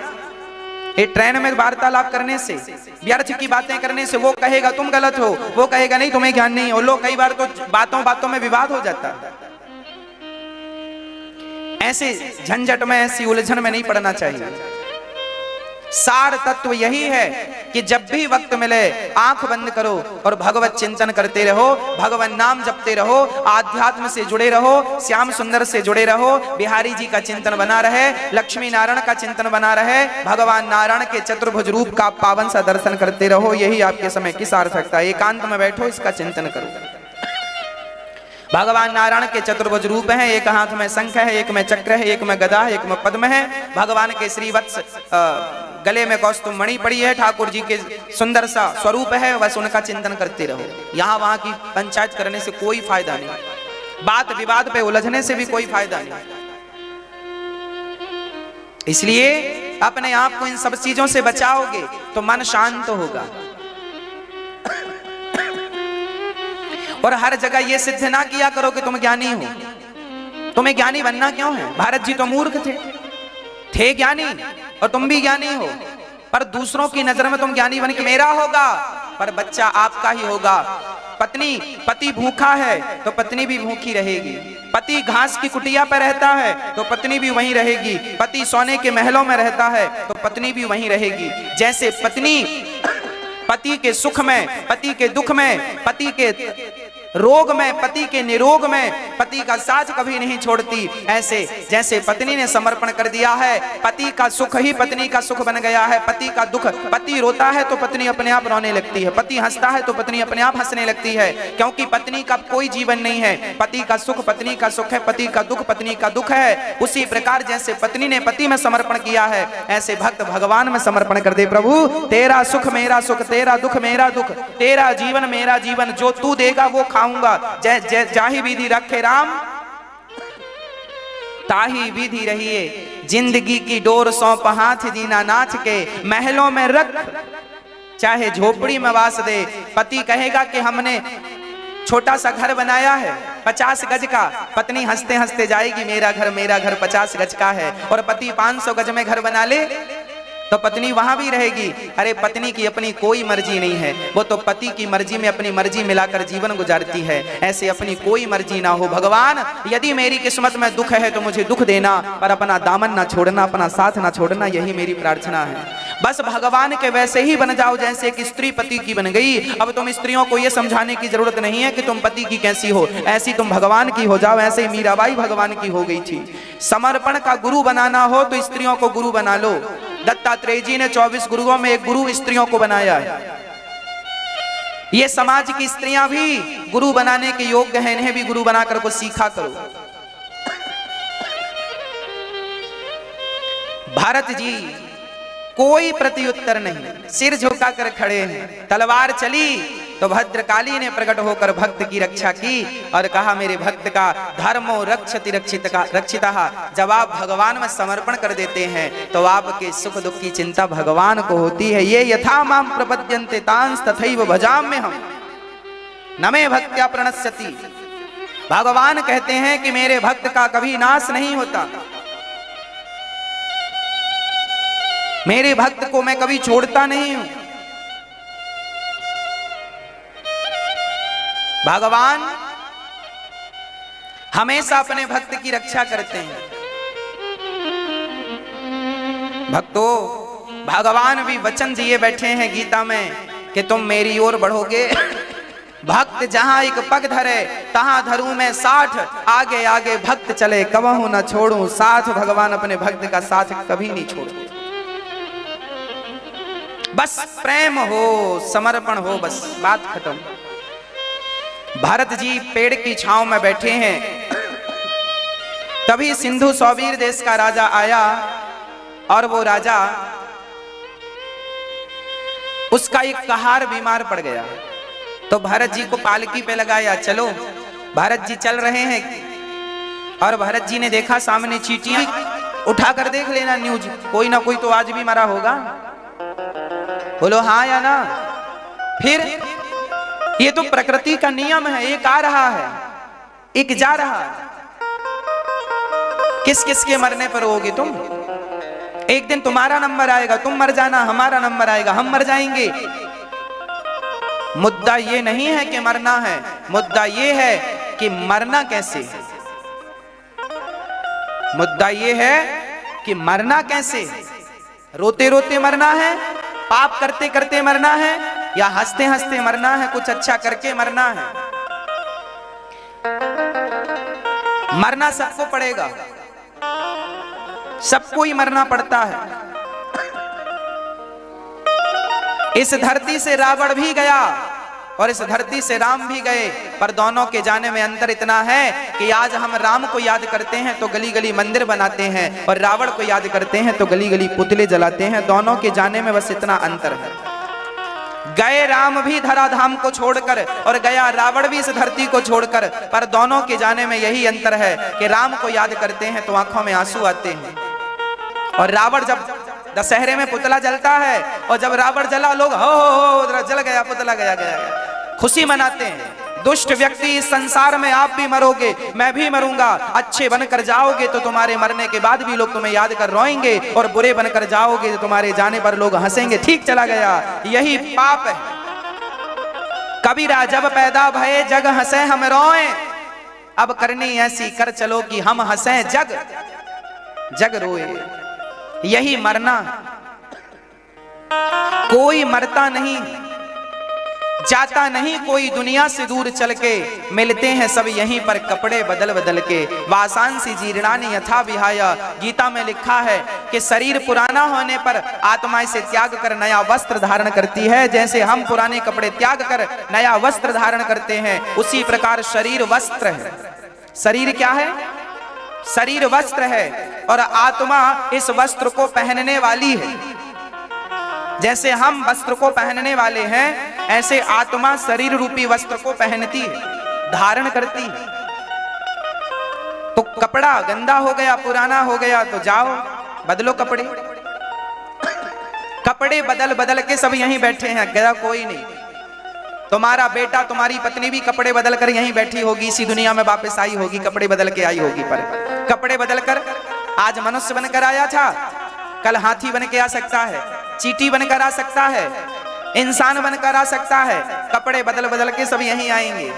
ये ट्रेन में वार्तालाप करने से, व्यर्थ की बातें करने से, वो कहेगा तुम गलत हो, वो कहेगा नहीं तुम्हें ज्ञान नहीं हो। लोग कई बार तो बातों बातों में विवाद हो जाता है। ऐसे झंझट में, ऐसी उलझन में नहीं पड़ना चाहिए। सार तत्व यही है कि जब भी वक्त मिले आंख बंद करो और भगवत चिंतन करते रहो, भगवान नाम जपते रहो, आध्यात्म से जुड़े रहो, श्याम सुंदर से जुड़े रहो, बिहारी जी का चिंतन बना रहे, लक्ष्मी नारायण का चिंतन बना रहे, भगवान नारायण के चतुर्भुज रूप का पावन सा दर्शन करते रहो। यही आपके समय की सार्थकता है। एकांत में बैठो, इसका चिंतन करो। भगवान नारायण के चतुर्भुज रूप हैं, एक हाथ में शंख है, एक में चक्र है, एक में गदा है, एक में पद्म है। भगवान के श्रीवत्स गले में कौस्तुभ मणि पड़ी है, ठाकुर जी के सुंदर सा स्वरूप है, बस उनका चिंतन करते रहो। यहाँ वहां की पंचायत करने से कोई फायदा नहीं, बात विवाद पे उलझने से भी कोई फायदा नहीं। इसलिए अपने आप को इन सब चीजों से बचाओगे तो मन शांत होगा। और हर जगह ये सिद्ध ना किया करो कि तुम ज्ञानी हो। तुम्हें ज्ञानी बनना क्यों है? भारत जी तो मूर्ख थे ज्ञानी, और तुम भी ज्ञानी हो, पर दूसरों की नजर में तुम ज्ञानी बन के मेरा होगा, पर बच्चा आपका ही होगा। पति भूखा है तो पत्नी भी भूखी रहेगी। पति घास की कुटिया पर रहता है तो पत्नी भी वहीं रहेगी। पति सोने के महलों में रहता है तो पत्नी भी वहीं रहेगी। जैसे पत्नी पति के सुख में, पति के दुख में, पति के रोग में, पति के निरोग में पति का साथ कभी नहीं छोड़ती, ऐसे जैसे पत्नी ने समर्पण कर दिया है, पति का सुख ही पत्नी का सुख बन गया है। पति का दुख, पति रोता है तो पत्नी अपने आप रोने लगती है, पति हंसता है तो पत्नी अपने आप हंसने लगती है, क्योंकि पत्नी का कोई जीवन नहीं है। पति का सुख पत्नी का सुख है, पति का दुख पत्नी का दुख है। उसी प्रकार जैसे पत्नी ने पति में समर्पण किया है, ऐसे भक्त भगवान में समर्पण कर दे। प्रभु तेरा सुख मेरा सुख, तेरा दुख मेरा दुख, तेरा जीवन मेरा जीवन, जो तू देगा वो खाऊंगा। जाही विधि रखे राम ताही विधि रहिए, जिंदगी की डोर सौंप हाथ दीनानाथ के, महलों में रख चाहे झोपड़ी में वास दे। पति कहेगा कि हमने छोटा सा घर बनाया है 50 गज का, पत्नी हंसते हंसते जाएगी मेरा घर 50 गज का है, और पति 500 गज में घर बना ले तो पत्नी वहां भी रहेगी। अरे पत्नी की अपनी कोई मर्जी नहीं है, वो तो पति की मर्जी में अपनी मर्जी मिलाकर जीवन गुजारती है। ऐसे अपनी कोई मर्जी ना हो। भगवान यदि मेरी किस्मत में दुख है तो मुझे दुख देना, पर अपना दामन ना छोड़ना, अपना साथ ना छोड़ना, यही मेरी प्रार्थना है। बस भगवान के वैसे ही बन जाओ जैसे एक स्त्री पति की बन गई। अब तुम स्त्रियों को यह समझाने की जरूरत नहीं है कि तुम पति की कैसी हो, ऐसी तुम भगवान की हो जाओ। ऐसे ही मीराबाई भगवान की हो गई थी। समर्पण का गुरु बनाना हो तो स्त्रियों को गुरु बना लो। दत्तात्रेय जी ने 24 गुरुओं में एक गुरु स्त्रियों को बनाया है। ये समाज की स्त्रियां भी गुरु बनाने के योग्य हैं, इन्हें भी गुरु बनाकर को सीखा करो। भारत जी कोई प्रत्युत्तर नहीं, सिर झुकाकर खड़े हैं। तलवार चली तो भद्रकाली ने प्रकट होकर भक्त की रक्षा की और कहा मेरे भक्त का धर्मो रक्षति रक्षिता। जब आप भगवान में समर्पण कर देते हैं तो आपके सुख दुख की चिंता भगवान को होती है। ये यथा माम प्रपद्यन्ते तांस तथैव भजाम्यहम् न मे भक्त्या प्रणश्यति। भगवान कहते हैं कि मेरे भक्त का कभी नाश नहीं होता, मेरे भक्त को मैं कभी छोड़ता नहीं हूं। भगवान हमेशा अपने भक्त की रक्षा करते हैं। भक्तों, भगवान भी वचन दिए बैठे हैं गीता में कि तुम मेरी ओर बढ़ोगे। भक्त जहां एक पग धरे तहां धरूं मैं 60, आगे आगे भक्त चले कबहू न छोड़ूं साथ। भगवान अपने भक्त का साथ कभी नहीं छोड़ते। बस प्रेम हो, समर्पण हो, बस बात खत्म। भारत जी पेड़ की छांव में बैठे हैं, तभी सिंधु सौवीर देश का राजा आया और वो राजा, उसका एक कहार बीमार पड़ गया तो भरत जी को पालकी पे लगाया। चलो, भरत जी चल रहे हैं और भरत जी ने देखा सामने चींटियां, उठाकर देख लेना न्यूज, कोई ना कोई तो आज भी मरा होगा। बोलो हाँ या ना। फिर ये तो प्रकृति का नियम है, एक आ रहा है एक जा रहा है। किस किस के मरने पर होगे तुम? एक दिन तुम्हारा नंबर आएगा, तुम मर जाना, हमारा नंबर आएगा, हम मर जाएंगे। मुद्दा ये नहीं है कि मरना है, मुद्दा ये है कि मरना कैसे है। मुद्दा ये है कि मरना कैसे है। रोते रोते मरना है, पाप करते करते मरना है, या हंसते हंसते मरना है, कुछ अच्छा करके मरना है। मरना सबको पड़ेगा, सबको ही मरना पड़ता है। इस धरती से रावण भी गया और इस धरती से राम भी गए, पर दोनों के जाने में अंतर इतना है कि आज हम राम को याद करते हैं तो गली गली मंदिर बनाते हैं, और रावण को याद करते हैं तो गली गली पुतले जलाते हैं। दोनों के जाने में बस इतना अंतर है। गए राम भी धराधाम को छोड़कर और गया रावण भी इस धरती को छोड़कर, पर दोनों के जाने में यही अंतर है कि राम को याद करते हैं तो आंखों में आंसू आते हैं, और रावण जब दशहरे में पुतला जलता है और जब रावण जला लोग हो जल गया पुतला गया गया गया खुशी मनाते हैं। दुष्ट व्यक्ति इस संसार में आप भी मरोगे, मैं भी मरूंगा। अच्छे बनकर जाओगे तो तुम्हारे मरने के बाद भी लोग तुम्हें याद कर रोएंगे, और बुरे बनकर जाओगे तो तुम्हारे जाने पर लोग हंसेंगे। ठीक चला गया, यही पाप है। कबीरा जब पैदा भये जग हंसे हम रोए, अब करनी ऐसी कर चलो कि हम हंसे जग जग रोए। यही मरना। कोई मरता नहीं, जाता नहीं कोई दुनिया से दूर चल के, मिलते हैं सब यहीं पर कपड़े बदल बदल के। वासांसी जीर्णानि यथा विहाय, गीता में लिखा है कि शरीर पुराना होने पर आत्मा इसे त्याग कर नया वस्त्र धारण करती है। जैसे हम पुराने कपड़े त्याग कर नया वस्त्र धारण करते हैं, उसी प्रकार शरीर वस्त्र है। शरीर क्या है? शरीर वस्त्र है, और आत्मा इस वस्त्र को पहनने वाली है। जैसे हम वस्त्र को पहनने वाले हैं, ऐसे आत्मा शरीर रूपी वस्त्र को पहनती है, धारण करती है। तो कपड़ा गंदा हो गया, पुराना हो गया, तो जाओ बदलो कपड़े। कपड़े बदल बदल के सब यहीं बैठे हैं, गया कोई नहीं। तुम्हारा बेटा तुम्हारी पत्नी भी कपड़े बदल कर यहीं बैठी होगी, इसी दुनिया में वापस आई होगी, कपड़े बदल के आई होगी। पर कपड़े बदल कर आज मनुष्य बनकर आया था, कल हाथी बन के आ सकता है, चींटी बनकर आ सकता है, इंसान बनकर आ सकता है। कपड़े बदल बदल के सब यहीं आएंगे।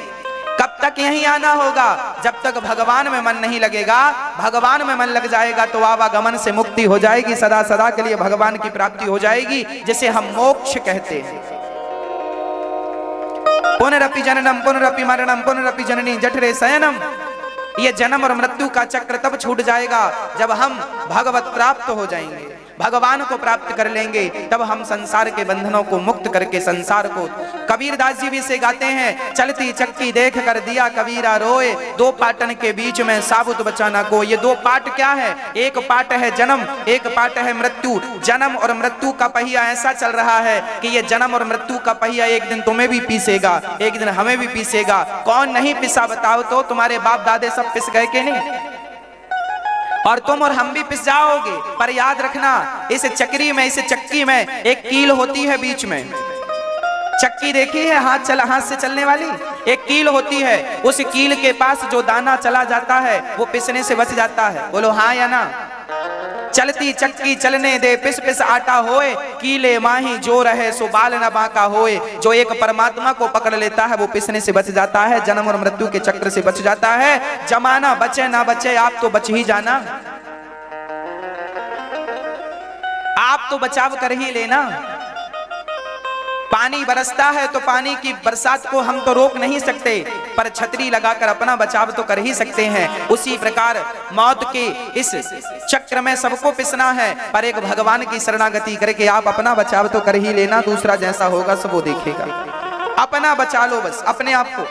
कब तक यहीं आना होगा? जब तक भगवान में मन नहीं लगेगा। भगवान में मन लग जाएगा तो आवागमन से मुक्ति हो जाएगी, सदा सदा के लिए भगवान की प्राप्ति हो जाएगी, जिसे हम मोक्ष कहते हैं। पुनरपि जननम पुनरपि मरणम पुनरपि जननी जठरे शयनम। ये जन्म और मृत्यु का चक्र तब छूट जाएगा जब हम भगवत प्राप्त हो जाएंगे, भगवान को प्राप्त कर लेंगे। तब हम संसार के बंधनों को मुक्त करके संसार को, कबीरदास जी भी से गाते हैं, चलती चक्की देख कर दिया कबीरा रोए, दो पाटन के बीच में साबुत बचाना को। ये दो पाट क्या है? एक पाट है जन्म, एक पाट है मृत्यु। जन्म और मृत्यु का पहिया ऐसा चल रहा है कि ये जन्म और मृत्यु का पहिया एक दिन तुम्हें भी पीसेगा, एक दिन हमें भी पीसेगा। कौन नहीं पिसा बताओ तो? तुम्हारे बाप दादे सब पिस गए कि नहीं? और तुम और हम भी पिस जाओगे। पर याद रखना, इस चक्री में, इस चक्की में एक कील होती है बीच में। चक्की देखी है हाथ से चलने वाली? एक कील होती है, उस कील के पास जो दाना चला जाता है वो पिसने से बच जाता है। बोलो हाँ या ना? चलती चक्की चलने दे, पिस पिस आटा होए, कीले माही जो रहे सो बाल न बांका होए। जो एक परमात्मा को पकड़ लेता है वो पिसने से बच जाता है, जन्म और मृत्यु के चक्र से बच जाता है। जमाना बचे ना बचे, आप तो बच ही जाना, आप तो बचाव कर ही लेना। पानी बरसता है तो पानी की बरसात को हम तो रोक नहीं सकते, पर छतरी लगाकर अपना बचाव तो कर ही सकते हैं। उसी प्रकार मौत के इस चक्र में सबको पिसना है, पर एक भगवान की शरणागति करके आप अपना बचाव तो कर ही लेना। दूसरा जैसा होगा सब वो देखेगा। अपना बचा लो बस, अपने आप को।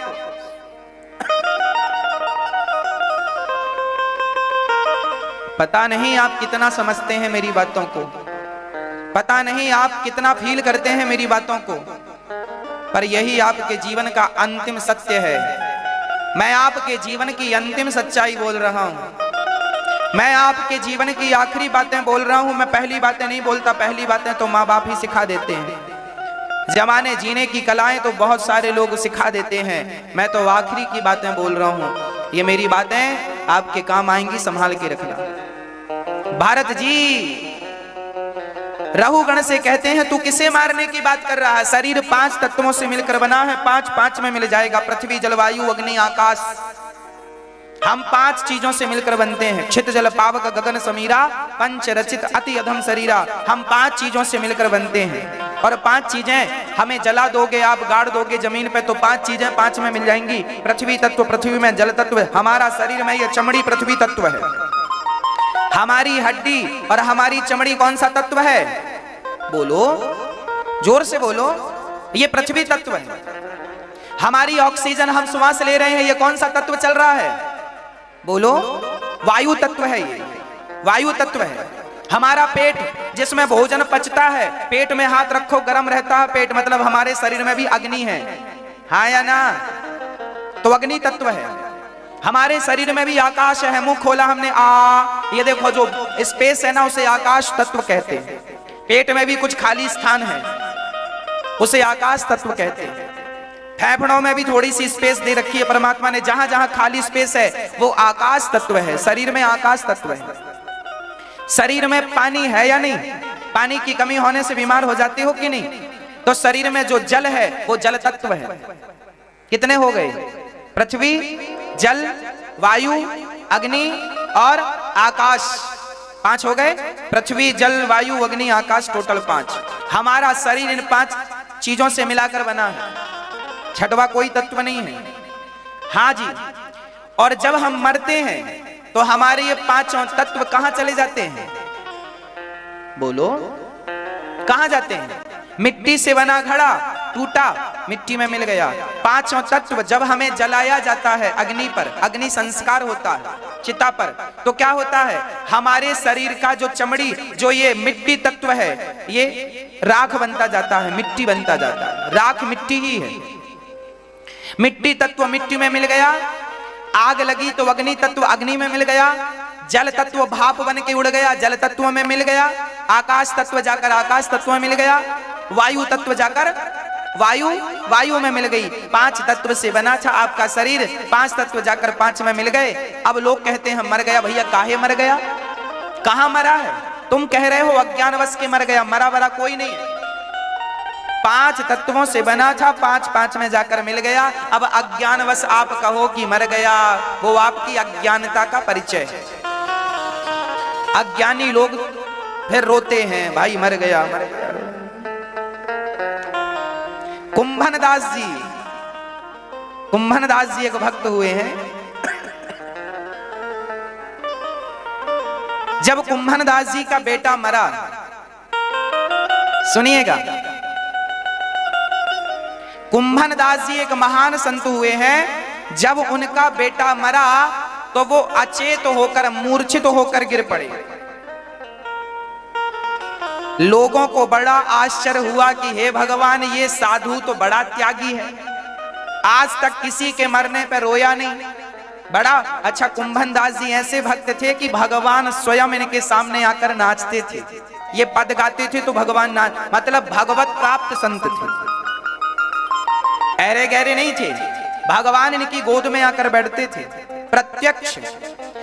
पता नहीं आप कितना समझते हैं मेरी बातों को, पता नहीं आप कितना फील करते हैं मेरी बातों को, पर यही आपके जीवन का अंतिम सत्य है। मैं आपके जीवन की अंतिम सच्चाई बोल रहा हूं। मैं आपके जीवन की आखिरी बातें बोल रहा हूं। मैं पहली बातें नहीं बोलता, पहली बातें तो माँ बाप ही सिखा देते हैं। जमाने जीने की कलाएं तो बहुत सारे लोग सिखा देते हैं, मैं तो आखिरी की बातें बोल रहा हूं। ये मेरी बातें आपके काम आएंगी, संभाल के रखना। भारत जी रहुगण से कहते हैं तू किसे मारने की बात कर रहा है? शरीर 5 तत्वों से मिलकर बना है, 5 में मिल जाएगा, पृथ्वी जलवायु अग्नि आकाश। हम 5 चीजों से मिलकर बनते हैं। छित जल पावक गगन समीरा, पंच रचित अति अधम शरीरा। हम 5 चीजों से मिलकर बनते हैं और 5 चीजें हमें जला दोगे, आप गाड़ दोगे जमीन पे तो 5 चीजें 5 में मिल जाएंगी। पृथ्वी तत्व, पृथ्वी में जल तत्व, हमारा शरीर में ये चमड़ी पृथ्वी तत्व है। हमारी हड्डी और हमारी चमड़ी कौन सा तत्व है? बोलो, जोर से बोलो। ये पृथ्वी तत्व है। हमारी ऑक्सीजन हम श्वास ले रहे हैं, ये कौन सा तत्व चल रहा है? बोलो, वायु तत्व है। ये वायु तत्व है। हमारा पेट जिसमें भोजन पचता है, पेट में हाथ रखो गर्म रहता है पेट, मतलब हमारे शरीर में भी अग्नि है, हाँ या ना? तो अग्नि तत्व है। हमारे शरीर में भी आकाश है। मुंह खोला हमने, ये देखो जो स्पेस है ना, उसे आकाश तत्व कहते हैं। पेट में भी कुछ खाली स्थान है, उसे आकाश तत्व कहते हैं। फेफड़ों में भी थोड़ी सी स्पेस दे रखी है परमात्मा ने, जहां जहां खाली स्पेस है वो आकाश तत्व है। शरीर में आकाश तत्व है। शरीर में पानी है या नहीं? पानी की कमी होने से बीमार हो जाते हो कि नहीं? तो शरीर में जो जल है वो जल तत्व है। कितने हो गए? पृथ्वी, जल, वायु, अग्नि और आकाश। 5 हो गए। पृथ्वी, जल, वायु, अग्नि, आकाश, टोटल 5। हमारा शरीर इन 5 चीजों से मिलाकर बना है। छठवा कोई तत्व नहीं है। हाँ जी। और जब हम मरते हैं तो हमारे ये 5 तत्व कहां चले जाते हैं? बोलो, कहां जाते हैं? मिट्टी से बना घड़ा टूटा, मिट्टी में मिल गया। 5 तत्व जब हमें जलाया जाता है अग्नि पर, अग्नि संस्कार होता है चिता पर, तो क्या होता है? हमारे शरीर का जो चमड़ी, जो ये मिट्टी तत्व है, ये राख बनता जाता है, मिट्टी बनता जाता है। राख मिट्टी ही है। मिट्टी तत्व मिट्टी में मिल गया। आग लगी तो अग्नि तत्व अग्नि में मिल गया। जल तत्व भाप बन के उड़ गया, जल तत्व में मिल गया। आकाश तत्व जाकर आकाश तत्व में मिल गया। वायु तत्व जाकर वायु में मिल गई। 5 तत्व से बना था आपका शरीर, 5 तत्व जाकर 5 में मिल गए। अब लोग कहते हैं मर गया। भैया काहे मर गया? कहां मरा है? तुम कह रहे हो अज्ञानवश के मर गया। मरा वरा कोई नहीं है। 5 तत्वों से बना था, 5 में जाकर मिल गया। अब अज्ञानवश आप कहो कि मर गया, वो आपकी अज्ञानता का परिचय है। अज्ञानी लोग फिर रोते हैं, भाई मर गया मर गया। कुंभन दास जी एक भक्त हुए हैं। जब कुंभन दास जी का बेटा मरा, सुनिएगा, कुंभन दास जी एक महान संत हुए हैं। जब उनका बेटा मरा तो वो अचेत होकर, मूर्छित होकर गिर पड़े। लोगों को बड़ा आश्चर्य हुआ कि हे भगवान, ये साधु तो बड़ा त्यागी है, आज तक किसी के मरने पर रोया नहीं। बड़ा अच्छा। कुंभन दास जी ऐसे भक्त थे कि भगवान स्वयं इनके सामने आकर नाचते थे। ये पद गाते थे तो भगवान नाच, मतलब भगवत प्राप्त संत थे। ऐरे गहरे नहीं थे, भगवान इनकी गोद में आकर बैठते थे प्रत्यक्ष।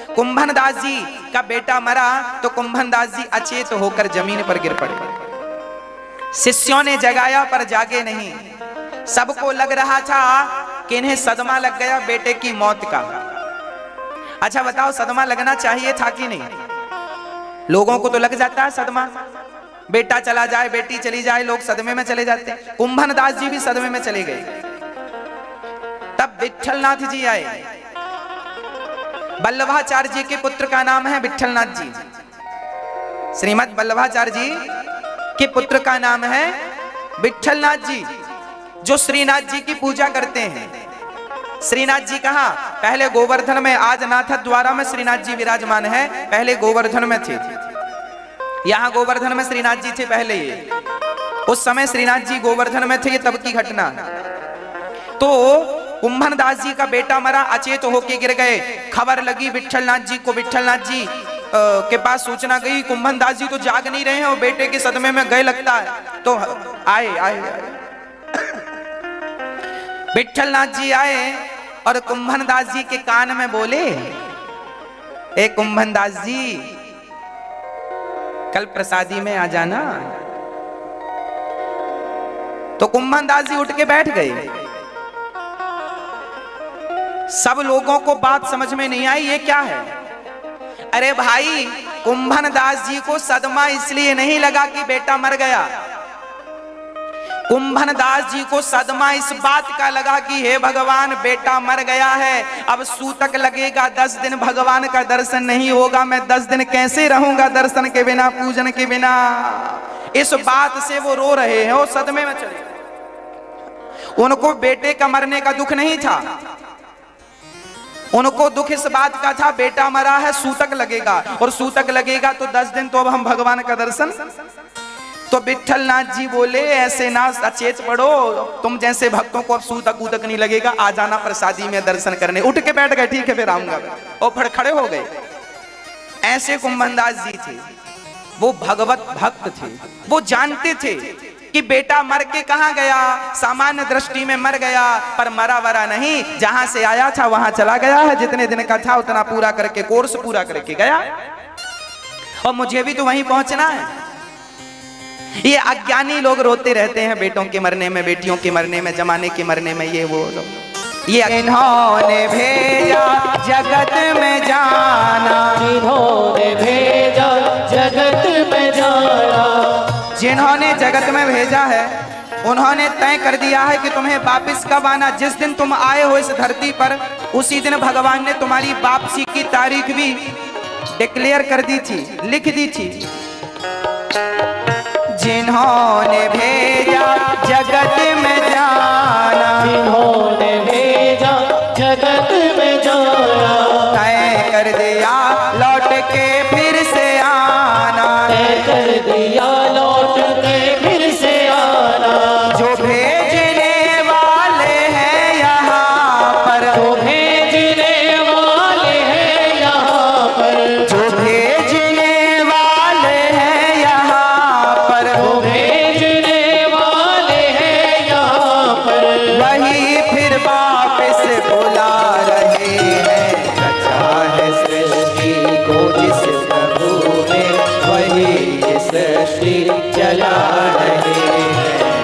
कुंभन दास जी का बेटा मरा तो कुंभन दास जी अचेत होकर जमीन पर गिर पड़े। शिष्यों ने जगाया पर जागे नहीं। सबको लग रहा था कि इन्हें सदमा लग गया बेटे की मौत का। अच्छा बताओ, सदमा लगना चाहिए था कि नहीं? लोगों को तो लग जाता है सदमा, बेटा चला जाए, बेटी चली जाए, लोग सदमे में चले जाते हैं। कुंभन दास जी भी सदमे में चले गए। तब विट्ठलनाथ जी आए। वल्लभाचार्य जी के पुत्र का नाम है विट्ठलनाथ जी। श्रीमद वल्लभाचार्य जी के पुत्र का नाम है विट्ठलनाथ जी, जो श्रीनाथ जी की पूजा करते हैं। श्रीनाथ जी कहाँ? पहले गोवर्धन में, आज नाथ द्वारा में श्रीनाथ जी विराजमान है, पहले गोवर्धन में थे। यहाँ गोवर्धन में श्रीनाथ जी थे पहले। ये उस समय श्रीनाथ जी गोवर्धन में थे, ये तब की घटना। तो कुंभन दास जी का बेटा मरा, अचेत होके गिर गए। खबर लगी विट्ठलनाथ जी को। विट्ठलनाथ जी के पास सूचना गई, कुंभन दास जी तो जाग नहीं रहे हैं और बेटे के सदमे में गए लगता है। तो आए विट्ठलनाथ जी आए और कुंभन दास जी के कान में बोले, ए कुंभन दास जी, कल प्रसादी में आ जाना। तो कुंभन दास जी उठ के बैठ गए। सब लोगों को बात समझ में नहीं आई, ये क्या है? अरे भाई, कुंभन दास जी को सदमा इसलिए नहीं लगा कि बेटा मर गया। कुंभन दास जी को सदमा इस बात का लगा कि हे भगवान, बेटा मर गया है, अब सूतक लगेगा, 10 दिन भगवान का दर्शन नहीं होगा, मैं 10 दिन कैसे रहूंगा दर्शन के बिना, पूजन के बिना। इस बात से वो रो रहे हैं, वो सदमे में चले। उनको बेटे का मरने का दुख नहीं था, उनको दुख इस बात का था बेटा मरा है, सूतक लगेगा, और सूतक लगेगा तो 10 दिन तो अब हम भगवान का दर्शन। तो विठल नाथ जी बोले, ऐसे ना अचेत पड़ो, तुम जैसे भक्तों को अब सूतक ऊतक नहीं लगेगा, आ जाना प्रसादी में दर्शन करने। उठ के बैठ गए, ठीक है फिर आऊंगा, और फिर खड़े हो गए। ऐसे कुंभनदास जी थे, वो भगवत भक्त थे, वो जानते थे कि बेटा मर के कहां गया, सामान्य दृष्टि में मर गया, पर मरा वरा नहीं, जहां से आया था वहां चला गया है, जितने दिन का था उतना पूरा करके, कोर्स पूरा करके गया, और मुझे भी तो वहीं पहुंचना है। ये अज्ञानी लोग रोते रहते हैं बेटों के मरने में, बेटियों के मरने में, जमाने के मरने में, ये वो। ये इन्होंने भेजा जगत में जाना, इन्होंने भेजा जगत में जाना, जिन्होंने जगत में भेजा है उन्होंने तय कर दिया है कि तुम्हें वापस कब आना। जिस दिन तुम आए हो इस धरती पर, उसी दिन भगवान ने तुम्हारी वापसी की तारीख भी डिक्लेयर कर दी थी, लिख दी थी। जिन्होंने भेजा जगत में जाना, जिन्होंने भेजा जगत में जाना, तय कर दिया लौट के फिर से आना, तय कर दिया लौट के फिर से आना। जो भेजने वाले हैं यहाँ पर, जो भेजने वाले हैं यहाँ पर, जो भेजने वाले हैं यहाँ पर, जो भेजने वाले हैं यहाँ पर, वही फिर वापस बुला रहे हैं। रचा है सृष्टि को जिस प्रभु ने, वही ये सृष्टि चला रहे हैं।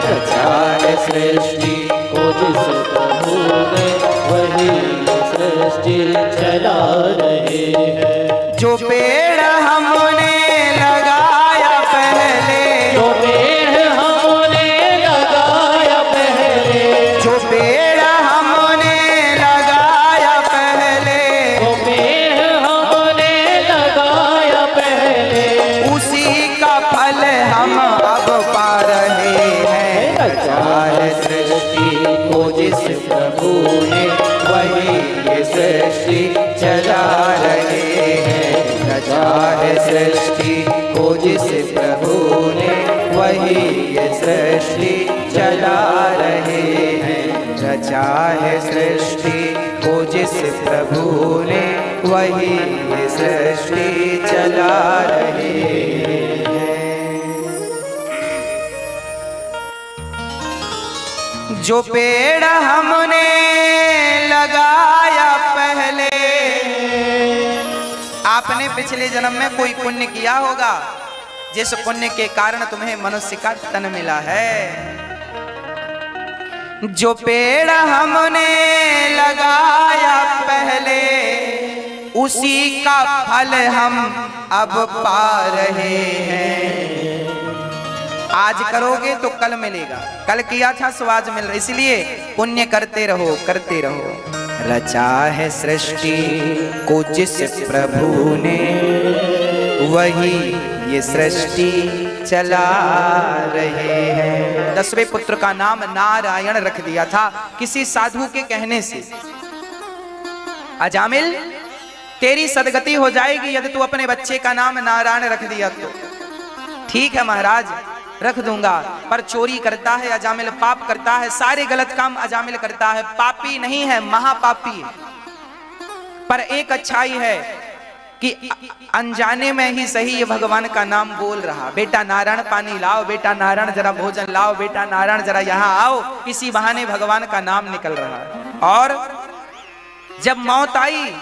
रचा है सृष्टि को जिस प्रभु ने, वही ये सृष्टि चला रहे हैं। जो पेड़ हमने लगाया पहले, जो पेड़ हमने लगाया पहले, जो पेड़ हमने लगाया पहले, जो पेड़ हमने लगाया पहले, उसी का फल हम अब पा रहे हैं। रचा है सृष्टि को जिस प्रभु ने, वही ये सृष्टि चला रहे हैं। रचा है सृष्टि को जिस प्रभु ने, वही ये सृष्टि चला रहे हैं। रचा है सृष्टि को जिस प्रभु ने, वही ये सृष्टि चला रहे हैं। जो पेड़ हमने लगाया पहले, आपने पिछले जन्म में कोई पुण्य किया होगा, जिस पुण्य के कारण तुम्हें मनुष्य का तन मिला है। जो पेड़ हमने लगाया पहले, उसी का फल हम अब पा रहे हैं। आज करोगे तो कल मिलेगा, कल किया था सो आज मिल रहा, इसलिए पुण्य करते रहो, करते रहो। रचा है सृष्टि को जिस प्रभु ने, वही ये सृष्टि चला रहे हैं। 10वें पुत्र का नाम नारायण रख दिया था किसी साधु के कहने से। अजामिल, तेरी सदगति हो जाएगी यदि तू अपने बच्चे का नाम नारायण रख दिया तो। ठीक है महाराज, रख दूंगा, पर चोरी करता है अजामिल, पाप करता है, सारे गलत काम अजामिल करता है, पापी नहीं है, महापापी है। पर एक अच्छाई है कि अनजाने में ही सही ये भगवान का नाम बोल रहा, बेटा नारायण पानी लाओ, बेटा नारायण जरा भोजन लाओ, बेटा नारायण जरा यहाँ आओ, इसी बहाने भगवान का नाम निकल रहा है। और जब मौत आई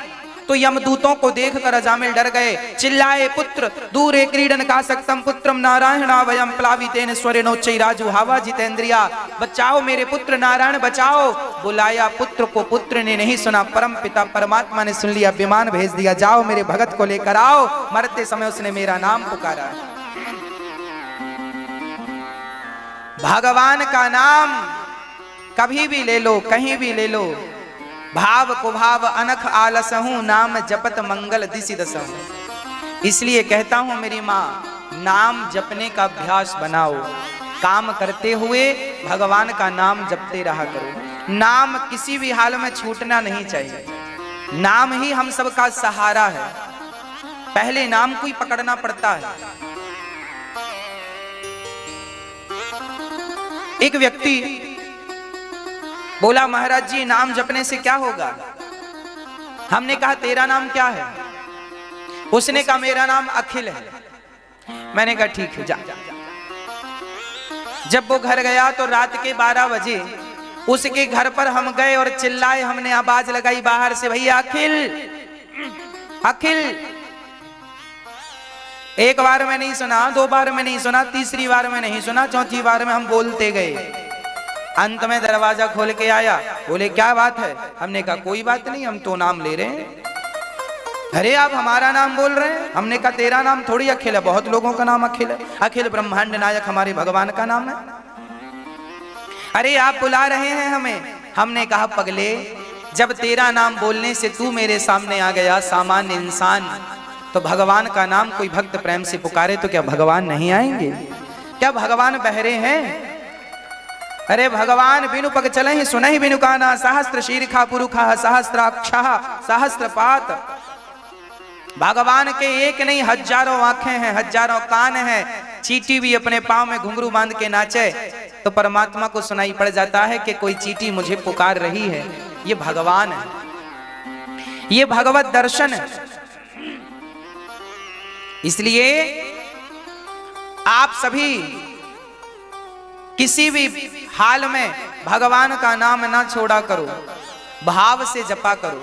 तो यमदूतों को देखकर अजामिल डर गए, चिल्लाए पुत्र दूरे क्रीडन का सक्तम पुत्रम नारायणावयम प्लावितेन स्वरेणोच्चैराजु हावा जितेंद्रिया। बचाओ मेरे पुत्र नारायण बचाओ। बुलाया पुत्र को, पुत्र ने नहीं सुना। परम पिता परमात्मा ने सुन लिया, विमान भेज दिया, जाओ मेरे भगत को लेकर आओ। मरते समय उसने मेरा नाम पुकारा। भगवान का नाम कभी भी ले लो, कहीं भी ले लो। भाव को भाव अनख आलस हूं, नाम जपत मंगल दिसि दसहूं। इसलिए कहता हूं मेरी माँ, नाम जपने का अभ्यास बनाओ। काम करते हुए भगवान का नाम जपते रहा करो। नाम किसी भी हाल में छूटना नहीं चाहिए। नाम ही हम सबका सहारा है। पहले नाम को ही पकड़ना पड़ता है। एक व्यक्ति बोला, महाराज जी नाम जपने से क्या होगा? हमने कहा तेरा नाम क्या है? उसने कहा मेरा नाम अखिल है। मैंने कहा ठीक है जा। जब वो घर गया तो रात के 12 बजे उसके घर पर हम गए और चिल्लाए, हमने आवाज लगाई बाहर से, भैया अखिल अखिल। एक बार में नहीं सुना, 2 बार में नहीं सुना, तीसरी बार में नहीं सुना, चौथी बार में हम बोलते गए। अंत में दरवाजा खोल के आया, बोले क्या बात है? हमने कहा कोई बात नहीं, हम तो नाम ले रहे हैं। अरे आप हमारा नाम बोल रहे हैं? हमने कहा तेरा नाम थोड़ी अखिल है, बहुत लोगों का नाम अखिल है। अखिल ब्रह्मांड नायक हमारे भगवान का नाम है। अरे आप बुला रहे हैं हमें। हमने कहा पगले, जब तेरा नाम बोलने से तू मेरे सामने आ गया सामान्य इंसान, तो भगवान का नाम कोई भक्त प्रेम से पुकारे तो क्या भगवान नहीं आएंगे? क्या भगवान बहरे हैं? अरे भगवान बिनु पग चले ही सुनहि बिनु काना, सहस्त्र शीर्षा पुरुखा सहस्त्राक्षा सहस्त्रपात। भगवान के एक नहीं हजारों आंखें हैं, हजारों कान हैं। चींटी भी अपने पांव में घुंघरू बांध के नाचे तो परमात्मा को सुनाई पड़ जाता है कि कोई चींटी मुझे पुकार रही है। ये भगवान है, ये भगवत दर्शन है। इसलिए आप सभी किसी भी हाल में भगवान का नाम ना छोड़ा करो। भाव से जपा करो,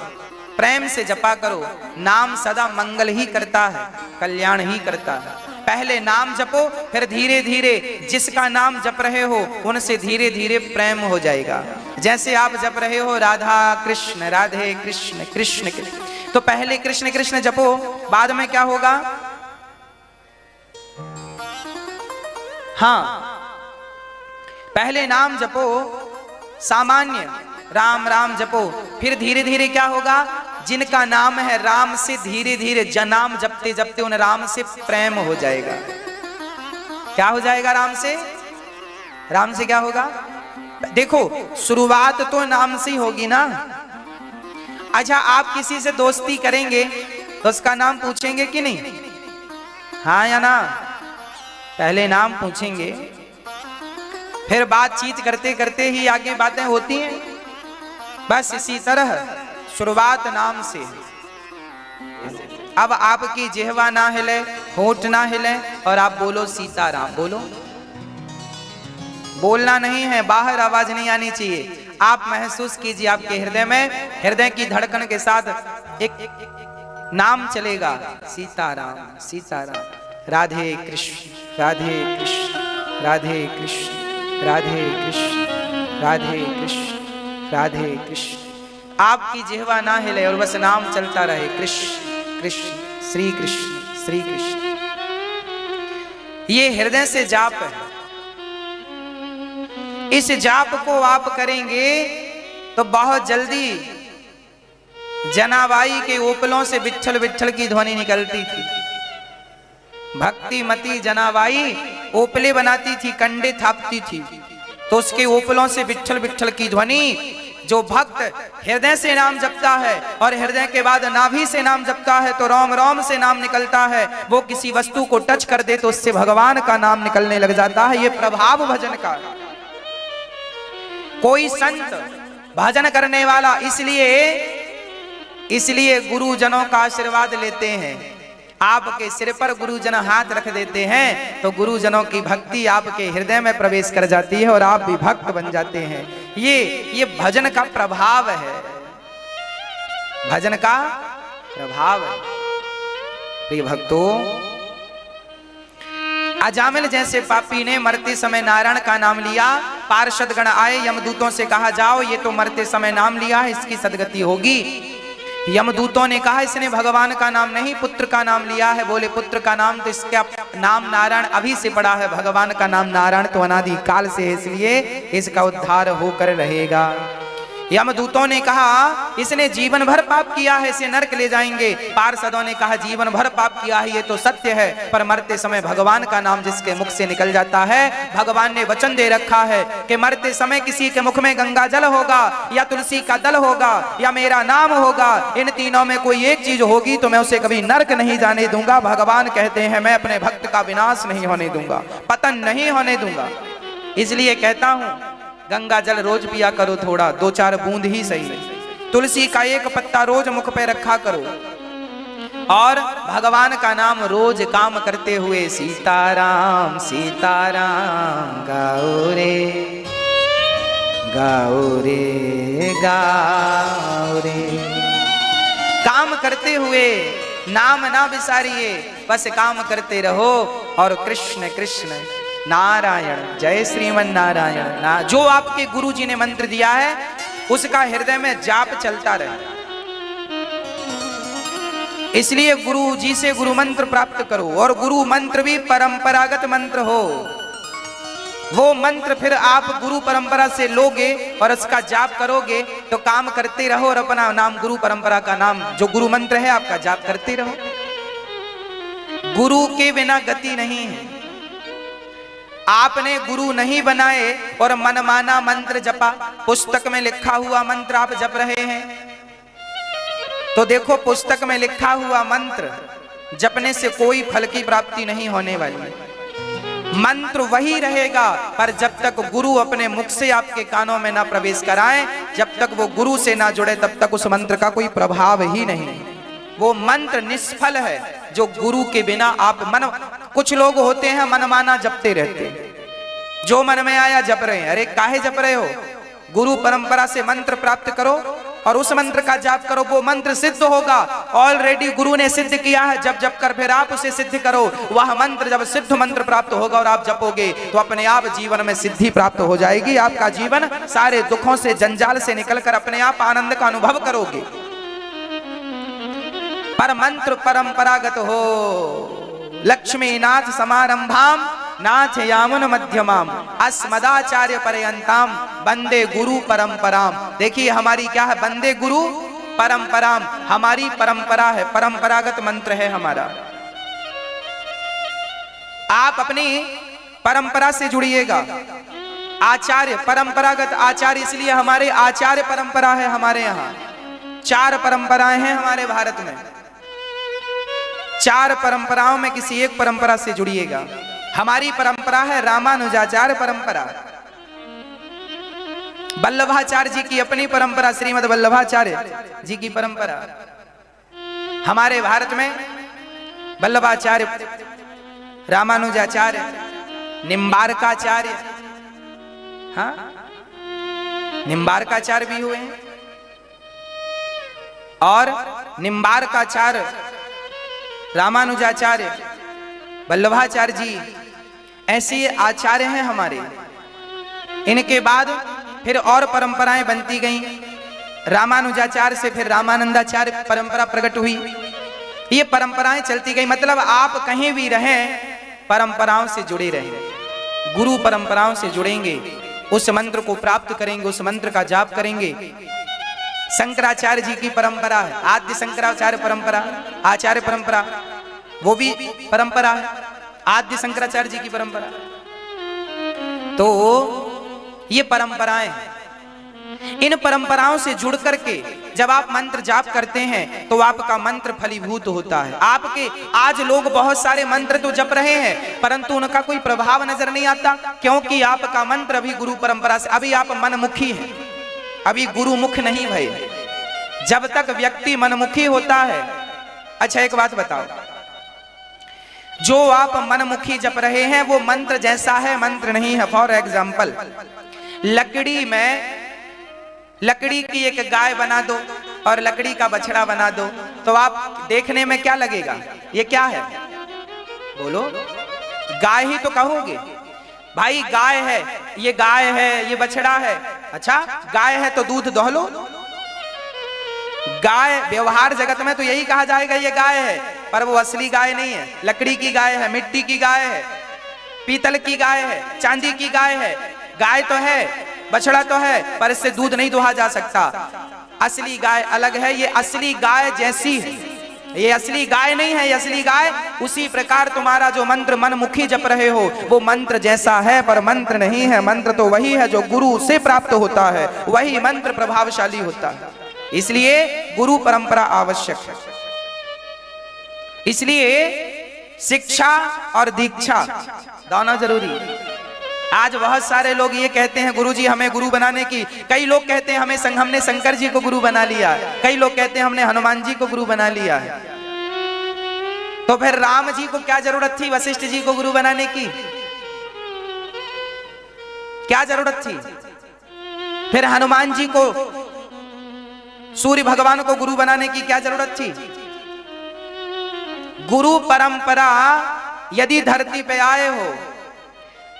प्रेम से जपा करो। नाम सदा मंगल ही करता है, कल्याण ही करता है। पहले नाम जपो, फिर धीरे धीरे जिसका नाम जप रहे हो उनसे धीरे धीरे प्रेम हो जाएगा। जैसे आप जप रहे हो राधा कृष्ण राधे कृष्ण कृष्ण कृष्ण, तो पहले कृष्ण कृष्ण जपो, बाद में क्या होगा? हाँ, पहले नाम जपो सामान्य, राम राम जपो, फिर धीरे धीरे क्या होगा? जिनका नाम है राम से धीरे धीरे जनाम जपते जपते उन राम से प्रेम हो जाएगा। क्या हो जाएगा? राम से। राम से क्या होगा? देखो शुरुआत तो नाम से ही होगी ना। अच्छा, आप किसी से दोस्ती करेंगे तो उसका नाम पूछेंगे कि नहीं? हाँ या ना? पहले नाम पूछेंगे, फिर बातचीत करते करते ही आगे बातें होती हैं। बस इसी तरह शुरुआत नाम से। अब आपकी जिह्वा ना हिले, होंठ ना हिले और आप बोलो सीताराम, बोलो। बोलना नहीं है, बाहर आवाज नहीं आनी चाहिए। आप महसूस कीजिए आपके हृदय में, हृदय की धड़कन के साथ एक नाम चलेगा, सीताराम सीताराम, राधे कृष्ण राधे कृष्ण राधे कृष्ण राधे कृष्ण राधे कृष्ण राधे कृष्ण। आपकी जिह्वा ना हिले और बस नाम चलता रहे, कृष्ण कृष्ण श्री कृष्ण श्री कृष्ण। ये हृदय से जाप है। इस जाप को आप करेंगे तो बहुत जल्दी जनाबाई के ओपलों से विट्ठल विट्ठल की ध्वनि निकलती थी। भक्ति मती जनाबाई ओपले बनाती थी, कंडे थापती थी, तो उसके ओपलों से विट्ठल विट्ठल की ध्वनि। जो भक्त हृदय से नाम जपता है और हृदय के बाद नाभि से नाम जपता है तो रोम रोम से नाम निकलता है। वो किसी वस्तु को टच कर दे तो उससे भगवान का नाम निकलने लग जाता है। ये प्रभाव भजन का। कोई संत भजन करने वाला इसलिए गुरुजनों का आशीर्वाद लेते हैं। आपके सिर पर गुरुजन हाथ रख देते हैं तो गुरुजनों की भक्ति आपके हृदय में प्रवेश कर जाती है और आप भी भक्त बन जाते हैं। ये भजन का प्रभाव है, भजन का प्रभाव है। प्रिय भक्तों, अजामिल जैसे पापी ने मरते समय नारायण का नाम लिया। पार्षद गण आए, यमदूतों से कहा जाओ ये तो मरते समय नाम लिया है, इसकी सदगति होगी। यमदूतों ने कहा इसने भगवान का नाम नहीं पुत्र का नाम लिया है। बोले पुत्र का नाम तो इसका नाम नारायण अभी से पड़ा है, भगवान का नाम नारायण तो अनादि काल से है, इसलिए इसका उद्धार होकर रहेगा। यमदूतों ने कहा इसने जीवन भर पाप किया है, इसे नरक ले जाएंगे। पार्षदों ने कहा जीवन भर पाप किया है ये तो सत्य है, पर मरते समय भगवान का नाम जिसके मुख से निकल जाता है, भगवान ने वचन दे रखा है कि मरते समय किसी के मुख में गंगा जल होगा या तुलसी का दल होगा या मेरा नाम होगा, इन तीनों में कोई एक चीज होगी तो मैं उसे कभी नरक नहीं जाने दूंगा। भगवान कहते हैं मैं अपने भक्त का विनाश नहीं होने दूंगा, पतन नहीं होने दूंगा। इसलिए कहता हूं गंगा जल रोज पिया करो, थोड़ा 2-4 बूंद ही सही। तुलसी का एक पत्ता रोज मुख पे रखा करो और भगवान का नाम रोज काम करते हुए सीताराम सीताराम गाओ रे गाओ रे गाओ रे। काम करते हुए नाम ना बिसारिए, बस काम करते रहो और कृष्ण कृष्ण नारायण जय श्रीमन नारायण ना जो आपके गुरु जी ने मंत्र दिया है उसका हृदय में जाप चलता रहे। इसलिए गुरु जी से गुरु मंत्र प्राप्त करो और गुरु मंत्र भी परंपरागत मंत्र हो। वो मंत्र फिर आप गुरु परंपरा से लोगे और उसका जाप करोगे तो काम करते रहो और अपना नाम गुरु परंपरा का नाम जो गुरु मंत्र है आपका जाप करते रहो। गुरु के बिना गति नहीं है। आपने गुरु नहीं बनाए और मनमाना मंत्र जपा, पुस्तक में लिखा हुआ मंत्र आप जप रहे हैं तो देखो पुस्तक में लिखा हुआ मंत्र जपने से कोई फल की प्राप्ति नहीं होने वाली। मंत्र वही रहेगा, पर जब तक गुरु अपने मुख से आपके कानों में ना प्रवेश कराएं, जब तक वो गुरु से ना जुड़े तब तक उस मंत्र का कोई प्रभाव ही नहीं। वो मंत्र निष्फल है जो गुरु के बिना आप मन। कुछ लोग होते हैं मनमाना जपते रहते हैं, जो मन में आया जप रहे हैं। अरे काहे जप रहे हो? गुरु परंपरा से मंत्र प्राप्त करो और उस मंत्र का जाप करो, वो मंत्र सिद्ध होगा। ऑलरेडी गुरु ने सिद्ध किया है, जब जप कर फिर आप उसे सिद्ध करो। वह मंत्र जब सिद्ध मंत्र प्राप्त होगा और आप जपोगे तो अपने आप जीवन में सिद्धि प्राप्त हो जाएगी। आपका जीवन सारे दुखों से जंजाल से निकलकर अपने आप आनंद का अनुभव करोगे। पर मंत्र परंपरागत हो। लक्ष्मी नाथ समारंभाम नाथ यामुन मध्यमाम अस्मदाचार्य पर्यंताम बंदे गुरु परंपराम। देखिए हमारी क्या है? बंदे गुरु परंपराम, हमारी परंपरा है, परंपरागत मंत्र है हमारा। आप अपनी परंपरा से जुड़िएगा। आचार्य परंपरागत आचार्य, इसलिए हमारे आचार्य परंपरा है। हमारे यहाँ 4 परंपराएं हैं हमारे भारत में। 4 परंपराओं में किसी एक परंपरा से जुड़िएगा। हमारी परंपरा है रामानुजाचार्य परंपरा। वल्लभाचार्य जी की अपनी परंपरा, श्रीमद वल्लभाचार्य जी की परंपरा। हमारे भारत में वल्लभाचार्य, रामानुजाचार्य, निम्बारकाचार्य, हाँ निम्बारकाचार्य भी हुए हैं और निम्बारकाचार्य, रामानुजाचार्य, वल्लभाचार्य जी ऐसे आचार्य हैं हमारे। इनके बाद फिर और परंपराएं बनती गईं। रामानुजाचार्य से फिर रामानंदाचार्य परंपरा प्रकट हुई। ये परंपराएं चलती गई। मतलब आप कहीं भी रहें परंपराओं से जुड़े रहें। गुरु परंपराओं से जुड़ेंगे, उस मंत्र को प्राप्त करेंगे, उस मंत्र का जाप करेंगे। शंकराचार्य जी की परंपरा है, आद्य शंकराचार्य परंपरा, आचार्य परंपरा, वो भी परंपरा है, आद्य शंकराचार्य जी की परंपरा। तो ये परंपराएं हैं। इन परंपराओं से जुड़ करके जब आप मंत्र जाप करते हैं तो आपका मंत्र फलीभूत होता है। आपके आज लोग बहुत सारे मंत्र तो जप रहे हैं परंतु उनका कोई प्रभाव नजर नहीं आता, क्योंकि आपका मंत्र अभी गुरु परंपरा से, अभी आप मनमुखी हैं, अभी गुरुमुख नहीं भये। जब तक व्यक्ति मनमुखी होता है। अच्छा एक बात बताओ, जो आप मनमुखी जप रहे हैं वो मंत्र जैसा है, मंत्र नहीं है। फॉर एग्जाम्पल, लकड़ी में, लकड़ी की एक गाय बना दो, और लकड़ी का बछड़ा बना दो, तो आप देखने में क्या लगेगा? ये क्या है? बोलो, गाय ही तो कहोगे। भाई गाय है, ये गाय है, ये बछड़ा है। अच्छा, गाय है तो दूध दोह लो। गाय व्यवहार जगत में तो यही कहा जाएगा ये गाय है, पर वो असली गाय नहीं है। लकड़ी की गाय है, मिट्टी की गाय है, पीतल की गाय है, चांदी की गाय है। गाय तो है, बछड़ा तो है, पर इससे दूध नहीं दुहा जा सकता। असली गाय अलग है, ये असली गाय जैसी है, ये असली गाय नहीं है, ये असली गाय। उसी प्रकार तुम्हारा जो मंत्र मनमुखी जप रहे हो वो मंत्र जैसा है, पर मंत्र नहीं है। मंत्र तो वही है जो गुरु से प्राप्त होता है, वही मंत्र प्रभावशाली होता है। इसलिए गुरु परंपरा आवश्यक है। इसलिए शिक्षा और दीक्षा दोनों जरूरी। आज बहुत सारे लोग ये कहते हैं गुरुजी हमें गुरु बनाने की। कई लोग कहते हैं हमने शंकर जी को गुरु बना लिया, कई लोग कहते हैं हमने हनुमान जी को गुरु बना लिया है। तो फिर राम जी को क्या जरूरत थी वशिष्ठ जी को गुरु बनाने की? क्या जरूरत थी? फिर हनुमान जी को, सूर्य भगवान को गुरु बनाने की क्या जरूरत थी? गुरु परंपरा यदि धरती पे आए हो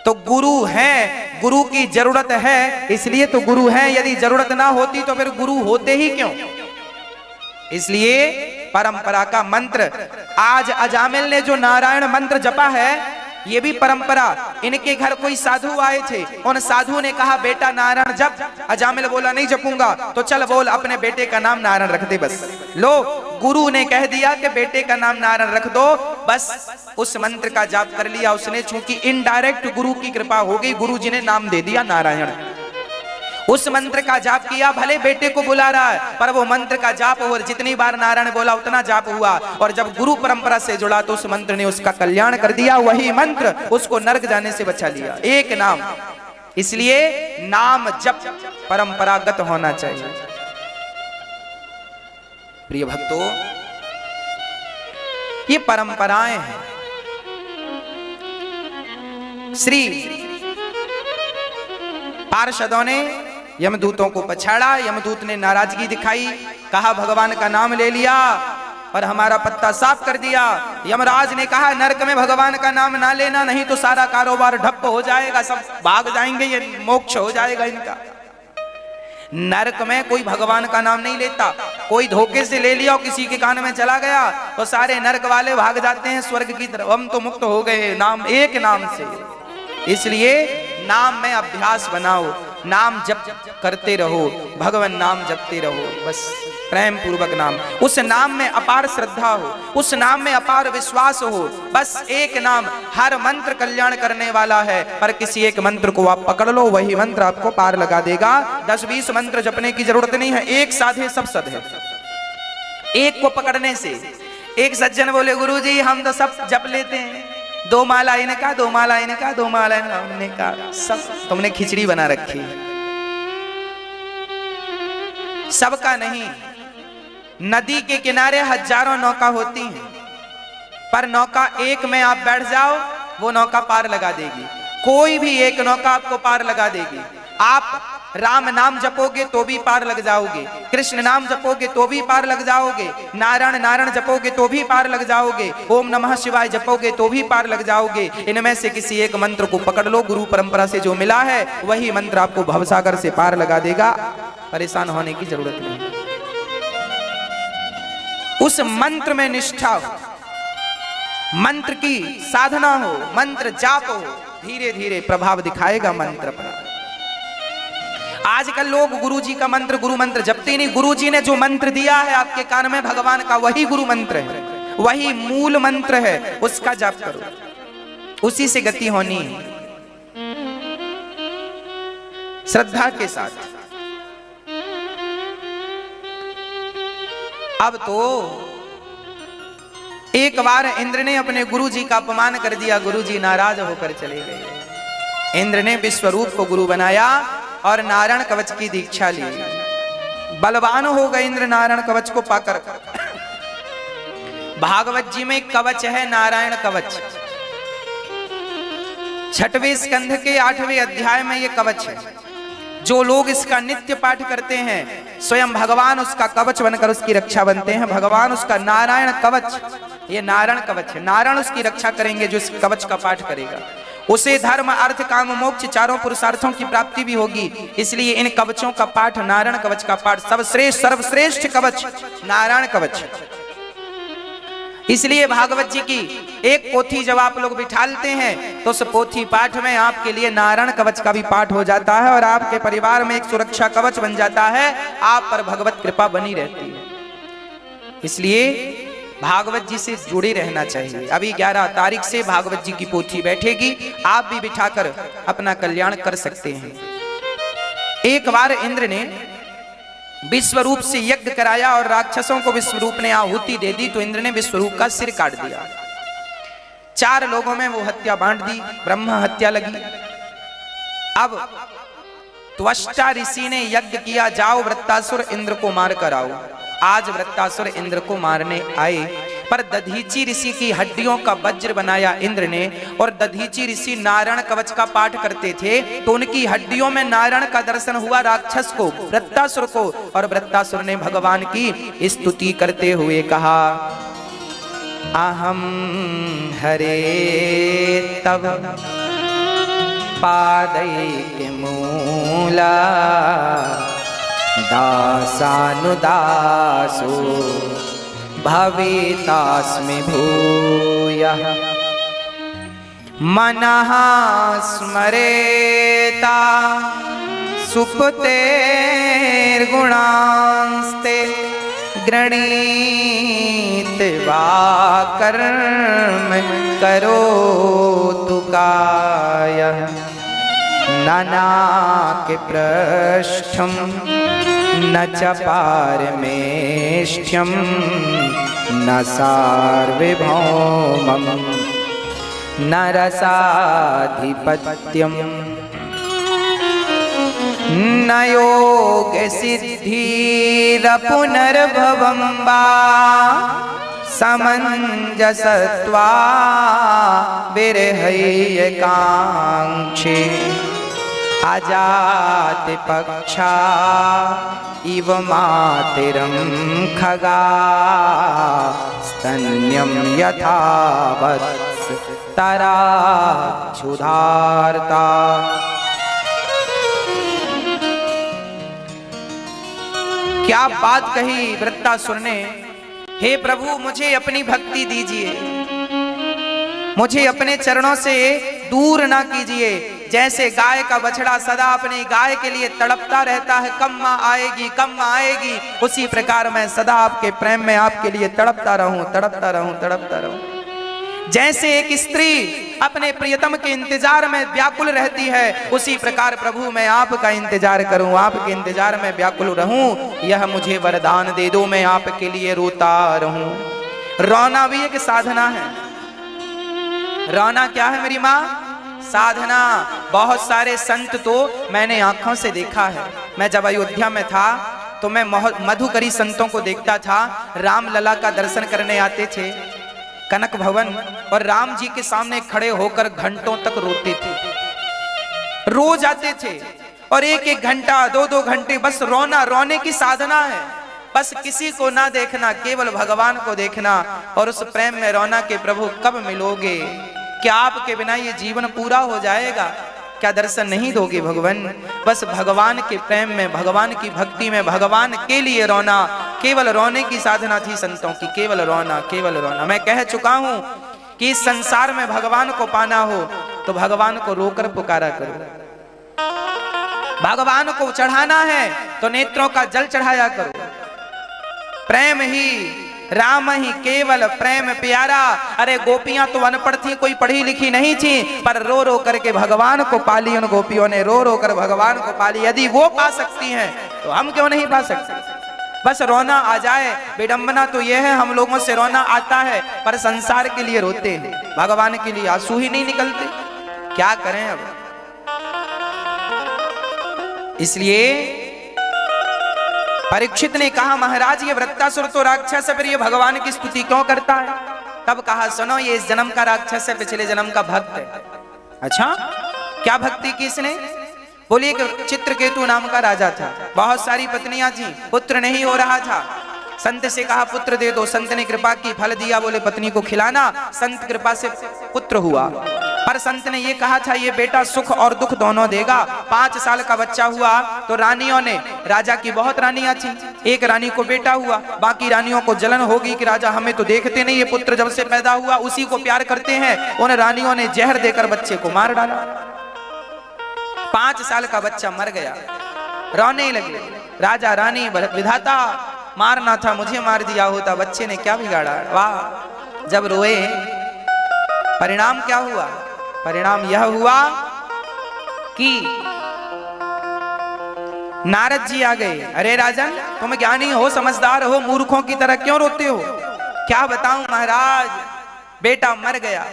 तो गुरु है, गुरु की जरूरत है, इसलिए तो गुरु है। यदि जरूरत ना होती तो फिर गुरु होते ही क्यों? इसलिए परंपरा का मंत्र, आज अजामिल ने जो नारायण मंत्र जपा है ये भी परंपरा। इनके घर कोई साधु आए थे, उन साधु ने कहा बेटा नारायण जप। अजामिल बोला नहीं जपूंगा, तो चल बोल अपने बेटे का नाम नारायण रख दे बस। लो, गुरु ने कह दिया कि बेटे का नाम नारायण रख दो, बस उस मंत्र का जाप कर लिया उसने। चूंकि इनडायरेक्ट गुरु की कृपा हो गई, गुरु जी ने नाम दे दिया नारायण। उस मंत्र का जाप किया, भले बेटे को बुला रहा है पर वो मंत्र का जाप, और जितनी बार नारायण बोला उतना जाप हुआ। और जब गुरु परंपरा से जुड़ा तो उस मंत्र ने उसका कल्याण कर दिया। वही मंत्र उसको नरक जाने से बचा लिया, एक नाम। इसलिए नाम जप परंपरागत होना चाहिए। प्रिय भक्तों, ये परंपराएं हैं। श्री पार्षदों ने यमदूतों को पछाड़ा, यमदूत ने नाराजगी दिखाई, कहा भगवान का नाम ले लिया और हमारा पत्ता साफ कर दिया। यमराज ने कहा नरक में भगवान का नाम ना लेना, नहीं तो सारा कारोबार ठप्प हो जाएगा, सब भाग जाएंगे, ये मोक्ष हो जाएगा इनका। नरक में कोई भगवान का नाम नहीं लेता। कोई धोखे से ले लिया और किसी के कान में चला गया तो सारे नरक वाले भाग जाते हैं स्वर्ग की तरफ। हम तो मुक्त हो गए नाम, एक नाम से। इसलिए नाम में अभ्यास बनाओ, नाम जप करते रहो, भगवान नाम जपते रहो, बस प्रेम पूर्वक नाम। उस नाम में अपार श्रद्धा हो, उस नाम में अपार विश्वास हो। बस एक नाम, हर मंत्र कल्याण करने वाला है, पर किसी एक मंत्र को आप पकड़ लो, वही मंत्र आपको पार लगा देगा। 10-20 मंत्र जपने की जरूरत नहीं है, एक साधे सब सद है। एक को पकड़ने से, एक सज्जन बोले गुरुजी हम तो सब जप लेते हैं, 2 माला इनका, 2 माला इनका, 2 माला हमने का, सब तुमने खिचड़ी बना रखी। सबका नहीं। नदी के किनारे हजारों नौका होती हैं, पर नौका एक में आप बैठ जाओ वो नौका पार लगा देगी। कोई भी एक नौका आपको पार लगा देगी। आप राम नाम जपोगे तो भी पार लग जाओगे, कृष्ण नाम जपोगे तो भी पार लग जाओगे, नारायण नारायण जपोगे तो भी पार लग जाओगे, ओम नमः शिवाय जपोगे तो भी पार लग जाओगे। इनमें से किसी एक मंत्र को पकड़ लो, गुरु परंपरा से जो मिला है वही मंत्र आपको भवसागर से पार लगा देगा। परेशान होने की जरूरत नहीं। उस मंत्र में निष्ठा हो, मंत्र की साधना हो, मंत्र जाप हो, धीरे धीरे प्रभाव दिखाएगा मंत्र पर। आजकल लोग गुरुजी का मंत्र, गुरु मंत्र जपते नहीं। गुरुजी ने जो मंत्र दिया है आपके कान में भगवान का, वही गुरु मंत्र है, वही मूल मंत्र है, उसका जाप करो, उसी से गति होनी है, श्रद्धा के साथ। अब तो एक बार इंद्र ने अपने गुरुजी का अपमान कर दिया, गुरुजी नाराज होकर चले गए। इंद्र ने विश्वरूप को गुरु बनाया और नारायण कवच की दीक्षा ली। बलवान हो गए इंद्र नारायण कवच को पाकर। भागवत जी में कवच है नारायण कवच, 6वें स्कंध के 8वें अध्याय में ये कवच है। जो लोग इसका नित्य पाठ करते हैं स्वयं भगवान उसका कवच बनकर उसकी रक्षा बनते हैं। भगवान उसका नारायण कवच, ये नारायण कवच है, नारायण उसकी रक्षा करेंगे जो इस कवच का पाठ करेगा। उसे धर्म अर्थ काम मोक्ष चारों पुरुषार्थों की प्राप्ति भी होगी। इसलिए इन कवचों का पाठ, नारायण कवच का पाठ सर्वश्रेष्ठ सर्वश्रेष्ठ कवच नारायण कवच। इसलिए भागवत जी की एक पोथी जब आप लोग बिठालते हैं तो उस पोथी पाठ में आपके लिए नारायण कवच का भी पाठ हो जाता है और आपके परिवार में एक सुरक्षा कवच बन जाता है, आप पर भगवत कृपा बनी रहती है। इसलिए भागवत जी से जुड़े रहना चाहिए। अभी 11 तारीख से भागवत जी की पोथी बैठेगी, आप भी बिठाकर अपना कल्याण कर सकते हैं। एक बार इंद्र ने विश्वरूप से यज्ञ कराया और राक्षसों को विश्वरूप ने आहुति दे दी, तो इंद्र ने विश्वरूप का सिर काट दिया। 4 लोगों में वो हत्या बांट दी, ब्रह्म हत्या लगी। अब त्वष्टा ऋषि ने यज्ञ किया, जाओ वृत्तासुर इंद्र को मार कर आओ। आज वृत्तासुर इंद्र को मारने आए, पर दधीची ऋषि की हड्डियों का वज्र बनाया इंद्र ने, और दधीची ऋषि नारायण कवच का पाठ करते थे तो उनकी हड्डियों में नारायण का दर्शन हुआ राक्षस को, वृत्तासुर को, और वृत्तासुर ने भगवान की स्तुति करते हुए कहा, अहम हरे तव पादैके मूला दासानुदासो भवितास्मि भूयः मनः स्मरेता सुकृतेर्गुणांस्ते गृणीत वा कर्म करोतु कायः नानाके पृष्ठं न च पारमेष्ठ्यं न सार्वभौमं न रसाधिपत्यं न योगसिद्धिरपुनर्भवं वा समञ्जसत्वा विरहैकाङ्क्षे अजात पक्षा इव मातिरं खगा स्तन्यं यथा वत्स तरा क्षुधार्ता। क्या बात कही वृत्तासुर ने, हे प्रभु मुझे अपनी भक्ति दीजिए, मुझे अपने चरणों से दूर ना कीजिए। जैसे गाय का बछड़ा सदा अपनी गाय के लिए तड़पता रहता है, कब माँ आएगी कब माँ आएगी, उसी प्रकार मैं सदा आपके प्रेम में आपके लिए तड़पता रहूं तड़पता रहूं तड़पता रहूं। जैसे एक स्त्री अपने प्रियतम के इंतजार में व्याकुल रहती है, उसी प्रकार प्रभु मैं आपका इंतजार करूं, आपके इंतजार में व्याकुल रहूं, यह मुझे वरदान दे दो, मैं आपके लिए रोता रहूं। रोना भी एक साधना है। रोना क्या है मेरी माँ? साधना। बहुत सारे संत तो मैंने आंखों से देखा है। मैं जब अयोध्या में था तो मैं मधुकरी संतों को देखता था, रामलला का दर्शन करने आते थे कनक भवन, और राम जी के सामने खड़े होकर घंटों तक रोते थे, रो जाते थे, और 1-1 घंटा 2-2 घंटे बस रोना, रोने की साधना है। बस किसी को ना देखना, केवल भगवान को देखना, और उस प्रेम में रोना कि प्रभु कब मिलोगे, क्या आपके बिना ये जीवन पूरा हो जाएगा, क्या दर्शन नहीं दोगे भगवान। बस भगवान के प्रेम में, भगवान की भक्ति में, भगवान के लिए रोना, केवल रोने की साधना थी संतों की, केवल रोना, केवल रोना। मैं कह चुका हूं कि इस संसार में भगवान को पाना हो तो भगवान को रोकर पुकारा करो, भगवान को चढ़ाना है तो नेत्रों का जल चढ़ाया करो। प्रेम ही राम ही केवल प्रेम प्यारा। अरे गोपियां तो अनपढ़ थी, कोई पढ़ी लिखी नहीं थी, पर रो रो करके भगवान को पाली। उन गोपियों ने रो रो कर भगवान को पाली। यदि वो पा सकती हैं तो हम क्यों नहीं पा सकते। बस रोना आ जाए। विडंबना तो यह है हम लोगों से रोना आता है पर संसार के लिए रोते हैं, भगवान के लिए आंसू ही नहीं निकलते। क्या करें अब। इसलिए परीक्षित ने कहा महाराज ये वृत्तासुर तो राक्षस है, फिर ये भगवान की स्तुति क्यों करता है। तब कहा सुनो ये इस जन्म का राक्षस है, पिछले जन्म का भक्त है। अच्छा क्या भक्ति की इसने। बोले एक चित्रकेतु नाम का राजा था, बहुत सारी पत्नियां थी, पुत्र नहीं हो रहा था। संत से कहा पुत्र दे दो, संत ने कृपा की, फल दिया, बोले पत्नी को खिलाना। संत कृपा से पुत्र हुआ, पर संत ने ये कहा था ये बेटा सुख और दुख दोनों देगा। 5 साल का बच्चा हुआ तो रानियों ने, राजा की बहुत रानियां थी, एक रानी को बेटा हुआ, बाकी रानियों को जलन होगी कि राजा हमें तो देखते नहीं, ये पुत्र जब से पैदा हुआ उसी को प्यार करते हैं। उन रानियों ने जहर देकर बच्चे को मार डाला। 5 साल का बच्चा मर गया, रोने लगे। राजा रानी, विधाता मारना था, मुझे मार दिया होता, बच्चे ने क्या बिगाड़ा। वाह, जब रोए परिणाम क्या हुआ? परिणाम यह हुआ कि नारद जी आ गए। अरे राजन, तुम ज्ञानी हो, समझदार हो, मूर्खों की तरह क्यों रोते हो? क्या बताऊं महाराज, बेटा मर गया,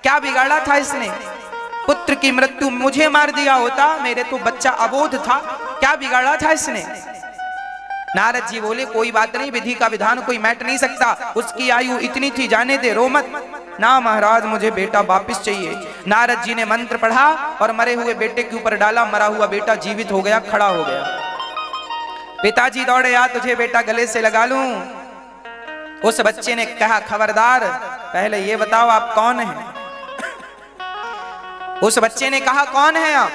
क्या बिगाड़ा था इसने? पुत्र की मृत्यु, मुझे मार दिया होता, मेरे तो बच्चा अबोध था, क्या बिगाड़ा था इसने? नारद जी बोले कोई बात नहीं, विधि का विधान कोई मैट नहीं सकता, उसकी आयु इतनी थी, जाने दे, रो मत। ना महाराज, मुझे बेटा वापस चाहिए। नारद जी ने मंत्र पढ़ा और मरे हुए बेटे के ऊपर डाला, मरा हुआ बेटा जीवित हो गया, खड़ा हो गया। पिताजी दौड़े, आ तुझे बेटा गले से लगा लूं। उस बच्चे ने कहा खबरदार, पहले ये बताओ आप कौन हैं? उस बच्चे ने कहा कौन है आप?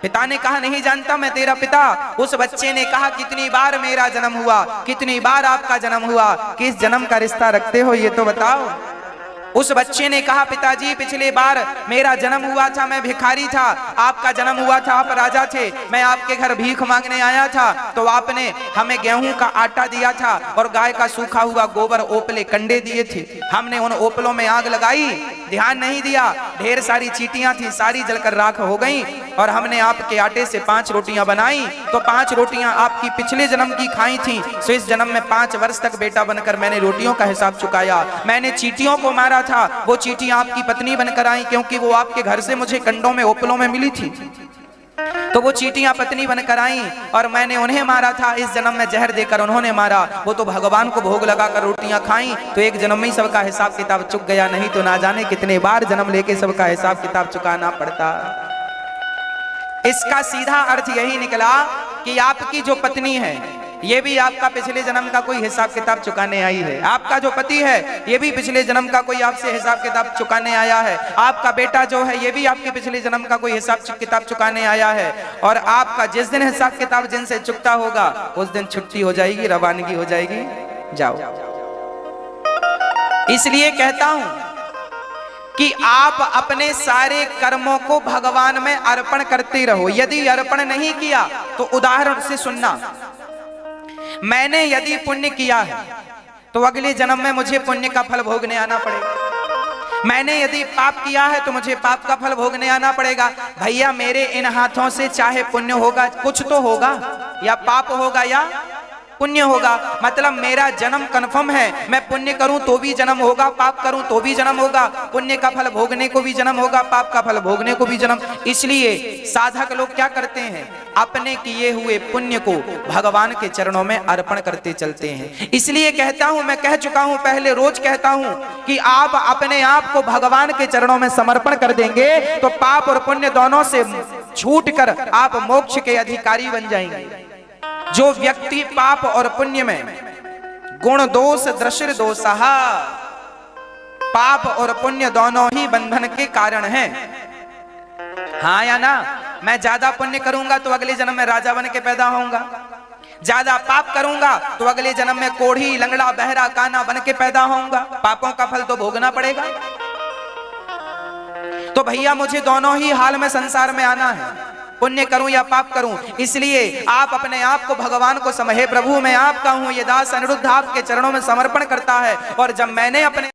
पिता ने कहा नहीं जानता, मैं तेरा पिता। उस बच्चे ने कहा कितनी बार मेरा जन्म हुआ, कितनी बार आपका जन्म हुआ, किस जन्म का रिश्ता रखते हो ये तो बताओ। उस बच्चे ने कहा पिताजी पिछले बार मेरा जन्म हुआ था, मैं भिखारी था, आपका जन्म हुआ था, आप राजा थे, मैं आपके घर भीख मांगने आया था, तो आपने हमें गेहूं का आटा दिया था और गाय का सूखा हुआ गोबर, ओपले, कंडे दिए थे। हमने उन ओपलों में आग लगाई, ध्यान नहीं दिया, ढेर सारी चींटियां थी, सारी जलकर राख हो गई, और हमने आपके आटे से 5 रोटियां बनाई, तो 5 रोटियां आपकी पिछले जन्म की खाई थी, तो इस जन्म में 5 वर्ष तक बेटा बनकर मैंने रोटियों का हिसाब चुकाया। मैंने चींटियों को मारा था, वो चींटियां आपकी पत्नी बनकर आई, क्योंकि वो आपके घर से मुझे कंडों में, ओपलों में मिली थी, तो वो चींटियां पत्नी बनकर आई और मैंने उन्हें मारा था। इस जन्म में जहर देकर उन्होंने मारा, वो तो भगवान को भोग लगाकर रोटियां खाई, तो एक जन्म में ही सबका हिसाब किताब चुक गया, नहीं तो ना जाने कितने बार जन्म लेके सबका हिसाब किताब चुकाना पड़ता। इसका सीधा अर्थ यही निकला कि आपकी जो पत्नी है ये भी आपका पिछले जन्म का कोई हिसाब किताब चुकाने आई है, आपका जो पति है ये भी पिछले जन्म का कोई आपसे हिसाब किताब चुकाने आया है, आपका बेटा जो है ये भी आपके पिछले जन्म का कोई हिसाब किताब चुकाने आया है, और आपका जिस दिन हिसाब किताब जिनसे चुकता होगा उस दिन छुट्टी हो जाएगी, रवानगी हो जाएगी, जाओ। इसलिए कहता हूं कि आप अपने सारे कर्मों को भगवान में अर्पण करते रहो। यदि अर्पण नहीं किया तो उदाहरण से सुनना, मैंने यदि पुण्य किया है तो अगले जन्म में मुझे पुण्य का फल भोगने आना पड़ेगा। मैंने यदि पाप किया है तो मुझे पाप का फल भोगने आना पड़ेगा। भैया मेरे इन हाथों से चाहे पुण्य होगा, कुछ तो होगा, या पाप होगा या पुण्य होगा। मतलब मेरा जन्म कन्फर्म है, मैं पुण्य करूं तो भी जन्म होगा, पाप करूं तो भी जन्म होगा, पुण्य का फल भोगने को भी जन्म होगा, पाप का फल भोगने को भी जन्म। इसलिए साधक लोग क्या करते हैं, अपने किए हुए पुण्य को भगवान के चरणों में अर्पण करते चलते हैं। इसलिए कहता हूं, मैं कह चुका हूं पहले, रोज कहता हूं कि आप अपने आप को भगवान के चरणों में समर्पण कर देंगे तो पाप और पुण्य दोनों से छूट कर आप मोक्ष के अधिकारी बन जाएंगे। जो व्यक्ति पाप और पुण्य में गुण दोष दृश्य दोषः, पाप और पुण्य दोनों ही बंधन के कारण हैं। हाँ या ना? मैं ज्यादा पुण्य करूंगा तो अगले जन्म में राजा बन के पैदा होऊंगा, ज्यादा पाप करूंगा तो अगले जन्म में कोढ़ी, लंगड़ा, बहरा, काना बन के पैदा होऊंगा, पापों का फल तो भोगना पड़ेगा। तो भैया मुझे दोनों ही हाल में संसार में आना है, पुण्य करूं या पाप करूं। इसलिए आप अपने आप को भगवान को समझे, प्रभु मैं आपका हूं, ये दास अनिरुद्ध आपके चरणों में समर्पण करता है। और जब मैंने अपने